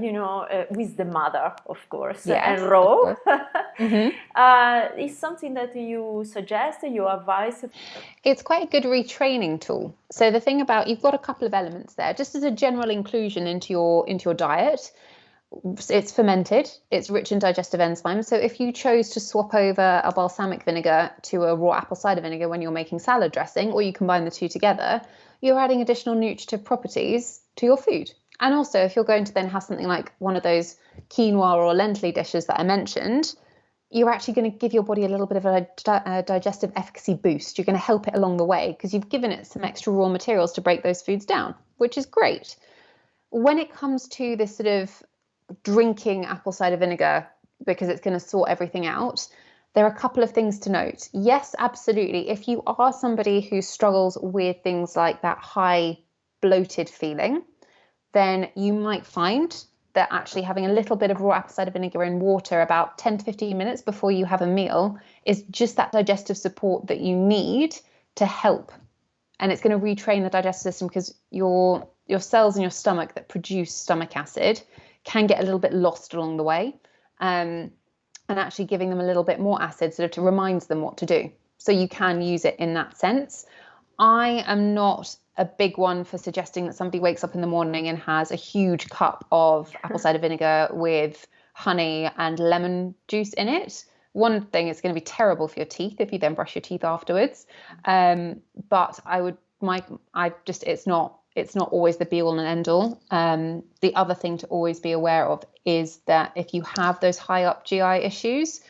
with the mother, of course, yes, and raw, mm-hmm. Is something that you suggest, you advise? It's quite a good retraining tool. So the thing about, you've got a couple of elements there, just as a general inclusion into your diet. It's fermented, it's rich in digestive enzymes. So if you chose to swap over a balsamic vinegar to a raw apple cider vinegar when you're making salad dressing, or you combine the two together, you're adding additional nutritive properties to your food. And also, if you're going to then have something like one of those quinoa or lentil dishes that I mentioned, you're actually going to give your body a little bit of a digestive efficacy boost. You're going to help it along the way because you've given it some extra raw materials to break those foods down, which is great. When it comes to this sort of drinking apple cider vinegar because it's going to sort everything out, there are a couple of things to note. Yes, absolutely. If you are somebody who struggles with things like that high bloated feeling, then you might find that actually having a little bit of raw apple cider vinegar in water about 10 to 15 minutes before you have a meal is just that digestive support that you need to help. And it's going to retrain the digestive system because your cells in your stomach that produce stomach acid can get a little bit lost along the way. And actually giving them a little bit more acid sort of to reminds them what to do. So you can use it in that sense. I am not a big one for suggesting that somebody wakes up in the morning and has a huge cup of apple cider vinegar with honey and lemon juice in it. One thing, it's going to be terrible for your teeth if you then brush your teeth afterwards. But it's not always the be all and end all. The other thing to always be aware of is that if you have those high up GI issues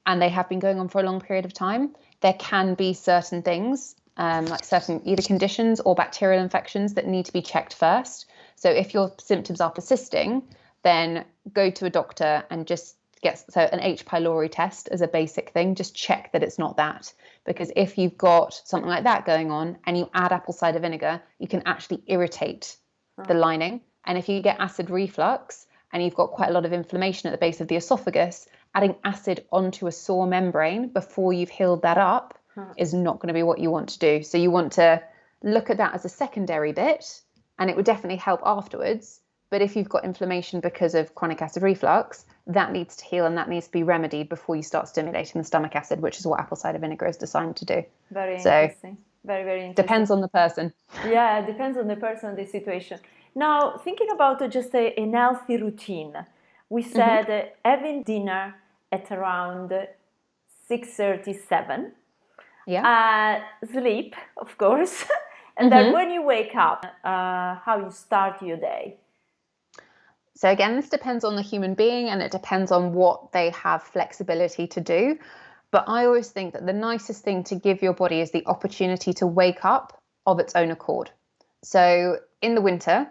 and they have been going on for a long period of time, there can be certain things, like certain either conditions or bacterial infections that need to be checked first. So if your symptoms are persisting, then go to a doctor and just an H. pylori test as a basic thing. Just check that it's not that. Because if you've got something like that going on and you add apple cider vinegar, you can actually irritate the lining. And if you get acid reflux and you've got quite a lot of inflammation at the base of the esophagus, adding acid onto a sore membrane before you've healed that up is not going to be what you want to do. So you want to look at that as a secondary bit, and it would definitely help afterwards. But if you've got inflammation because of chronic acid reflux, that needs to heal and that needs to be remedied before you start stimulating the stomach acid, which is what apple cider vinegar is designed to do. Very interesting. Very, very interesting. Depends on the person. Yeah, it depends on the person, the situation. Now, thinking about just a healthy routine, we said having dinner at around 6:37. Yeah. Sleep, of course. And then when you wake up, how you start your day. So again, this depends on the human being and it depends on what they have flexibility to do. But I always think that the nicest thing to give your body is the opportunity to wake up of its own accord. So in the winter,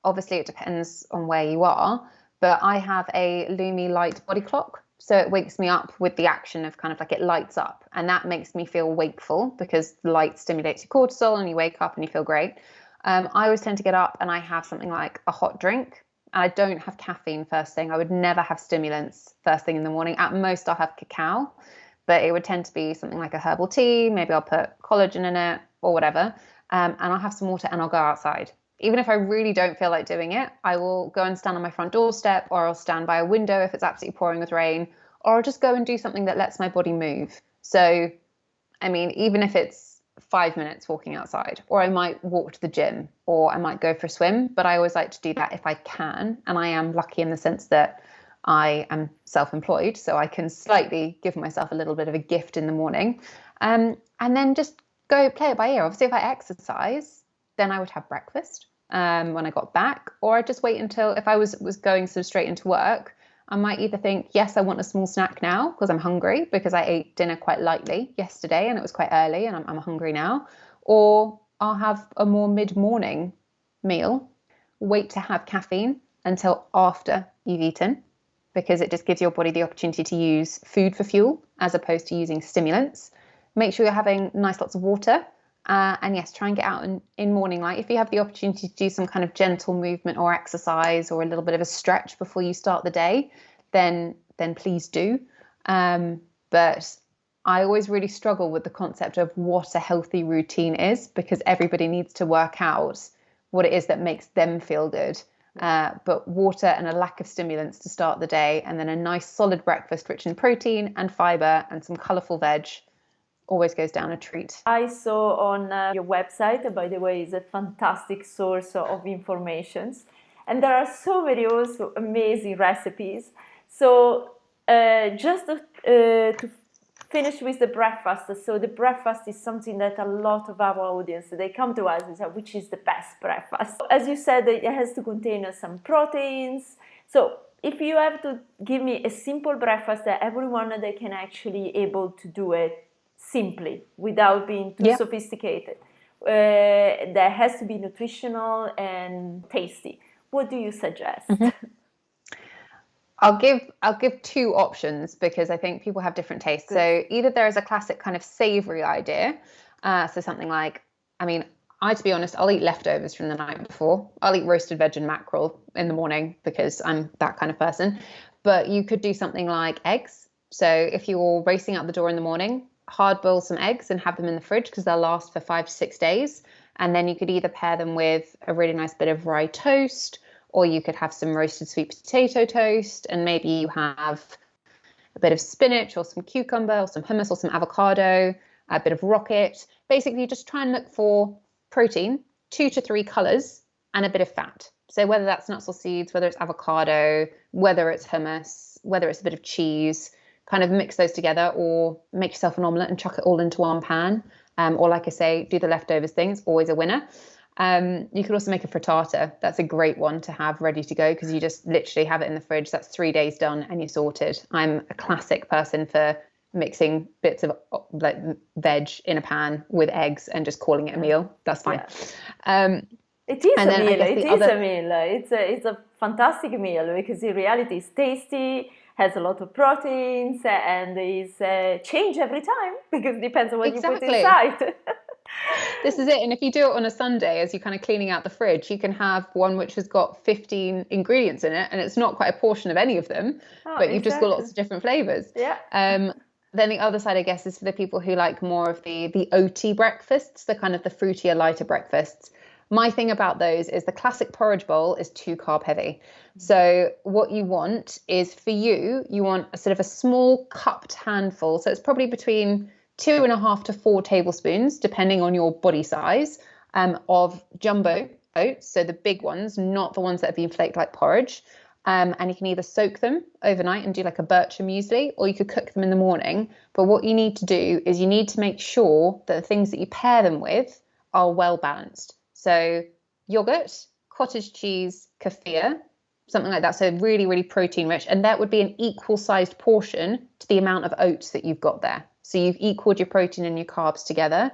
obviously it depends on where you are, but I have a Lumi light body clock. So it wakes me up with the action of kind of like it lights up, and that makes me feel wakeful because the light stimulates your cortisol and you wake up and you feel great. I always tend to get up and I have something like a hot drink. I don't have caffeine first thing. I would never have stimulants first thing in the morning. At most, I'll have cacao, but it would tend to be something like a herbal tea. Maybe I'll put collagen in it or whatever. And I'll have some water and I'll go outside. Even if I really don't feel like doing it, I will go and stand on my front doorstep, or I'll stand by a window if it's absolutely pouring with rain, or I'll just go and do something that lets my body move. So, I mean, even if it's 5 minutes walking outside, or I might walk to the gym, or I might go for a swim, but I always like to do that if I can. And I am lucky in the sense that I am self-employed, so I can slightly give myself a little bit of a gift in the morning, and then just go play it by ear. Obviously, if I exercise, then I would have breakfast when I got back, or I'd just wait until, if I was going sort of straight into work, I might either think, yes, I want a small snack now because I'm hungry because I ate dinner quite lightly yesterday and it was quite early and I'm hungry now. Or I'll have a more mid-morning meal, wait to have caffeine until after you've eaten, because it just gives your body the opportunity to use food for fuel as opposed to using stimulants. Make sure you're having nice lots of water. And yes, try and get out in morning light. If you have the opportunity to do some kind of gentle movement or exercise or a little bit of a stretch before you start the day, then please do. But I always really struggle with the concept of what a healthy routine is, because everybody needs to work out what it is that makes them feel good. But water and a lack of stimulants to start the day, and then a nice solid breakfast rich in protein and fiber and some colourful veg always goes down a treat. I saw on your website, by the way, is a fantastic source of information. And there are so many also amazing recipes. So just to finish with the breakfast. So the breakfast is something that a lot of our audience, they come to us and say, which is the best breakfast? As you said, it has to contain some proteins. So if you have to give me a simple breakfast that everyone they can actually able to do it simply without being too sophisticated, that has to be nutritional and tasty, what do you suggest? I'll give two options because I think people have different tastes. Good. So either there is a classic kind of savory idea. So something like, I mean, to be honest, I'll eat leftovers from the night before. I'll eat roasted veg and mackerel in the morning because I'm that kind of person. But you could do something like eggs. So if you're racing out the door in the morning, hard boil some eggs and have them in the fridge because they'll last for 5 to 6 days. And then you could either pair them with a really nice bit of rye toast, or you could have some roasted sweet potato toast, and maybe you have a bit of spinach or some cucumber or some hummus or some avocado, a bit of rocket. Basically, just try and look for protein, 2 to 3 colors, and a bit of fat. So whether that's nuts or seeds, whether it's avocado, whether it's hummus, whether it's a bit of cheese, kind of mix those together, or make yourself an omelette and chuck it all into one pan. Or like I say, do the leftovers thing. It's always a winner. You could also make a frittata. That's a great one to have ready to go because you just literally have it in the fridge. That's 3 days done and you're sorted. I'm a classic person for mixing bits of like veg in a pan with eggs and just calling it a meal. That's fine. Yeah. It is a meal. It's a fantastic meal because in reality it's tasty, has a lot of proteins, and is change every time because it depends on what you put inside. This is it. And if you do it on a Sunday, as you're kind of cleaning out the fridge, you can have one which has got 15 ingredients in it, and it's not quite a portion of any of them, but you've just got lots of different flavors. Yeah. Then the other side, I guess, is for the people who like more of the oaty breakfasts, the kind of the fruitier, lighter breakfasts. My thing about those is the classic porridge bowl is too carb heavy. So what you want is, for you want a sort of a small cupped handful. So it's probably between 2.5 to 4 tablespoons, depending on your body size, of jumbo oats. So the big ones, not the ones that have been flaked like porridge. And you can either soak them overnight and do like a Bircher muesli, or you could cook them in the morning. But what you need to do is you need to make sure that the things that you pair them with are well balanced. So yogurt, cottage cheese, kefir, something like that. So really, really protein rich. And that would be an equal sized portion to the amount of oats that you've got there. So you've equaled your protein and your carbs together.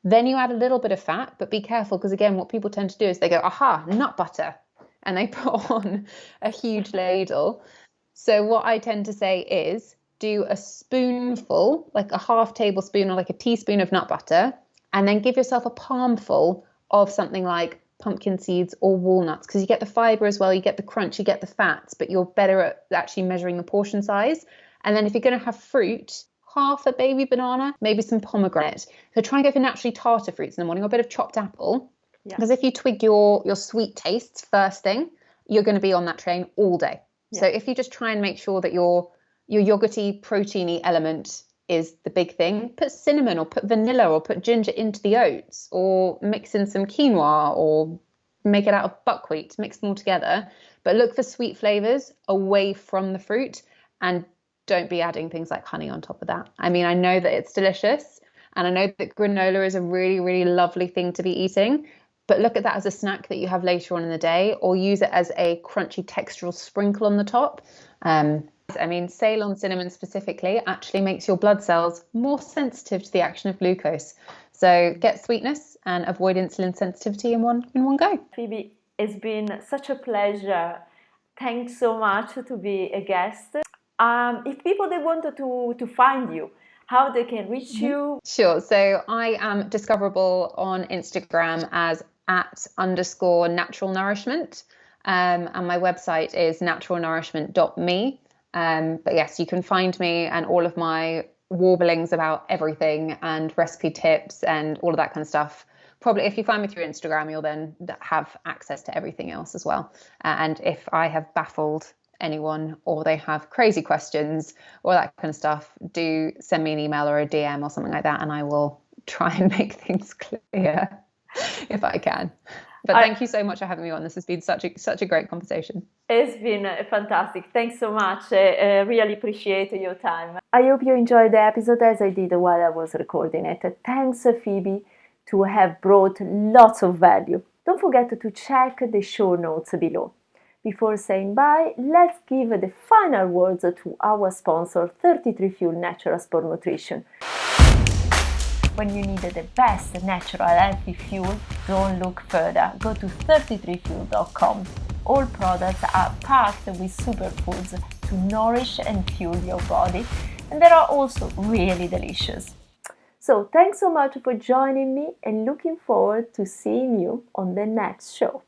Then you add a little bit of fat, but be careful because, again, what people tend to do is they go, aha, nut butter, and they put on a huge ladle. So what I tend to say is do a spoonful, like a half tablespoon or like a teaspoon of nut butter, and then give yourself a palmful of something like pumpkin seeds or walnuts, because you get the fiber as well, you get the crunch, you get the fats, but you're better at actually measuring the portion size. And then if you're going to have fruit, half a baby banana, maybe some pomegranate. So try and go for naturally tartar fruits in the morning, or a bit of chopped apple. Because if you twig your sweet tastes first thing, you're going to be on that train all day. Yeah. So if you just try and make sure that your yogurty, proteiny element is the big thing, put cinnamon or put vanilla or put ginger into the oats, or mix in some quinoa or make it out of buckwheat, mix them all together. But look for sweet flavors away from the fruit, and don't be adding things like honey on top of that. I mean, I know that it's delicious, and I know that granola is a really, really lovely thing to be eating, but look at that as a snack that you have later on in the day, or use it as a crunchy textural sprinkle on the top. I mean, Ceylon cinnamon specifically actually makes your blood cells more sensitive to the action of glucose. So get sweetness and avoid insulin sensitivity in one go. Phoebe, it's been such a pleasure. Thanks so much to be a guest. If people they wanted to find you, how they can reach you? Sure. So I am discoverable on Instagram as @_natural nourishment. And my website is naturalnourishment.me. But yes, you can find me and all of my warblings about everything and recipe tips and all of that kind of stuff. Probably if you find me through Instagram, you'll then have access to everything else as well. And if I have baffled anyone or they have crazy questions or that kind of stuff, do send me an email or a DM or something like that, and I will try and make things clear if I can. But thank you so much for having me on. This has been such a great conversation. It's been fantastic. Thanks so much. Really appreciate your time. I hope you enjoyed the episode as I did while I was recording it. Thanks, Phoebe, to have brought lots of value. Don't forget to check the show notes below. Before saying bye, let's give the final words to our sponsor, 33 Fuel Natural Sport Nutrition. When you need the best natural healthy fuel, don't look further. Go to 33fuel.com. All products are packed with superfoods to nourish and fuel your body, and they are also really delicious. So thanks so much for joining me and looking forward to seeing you on the next show.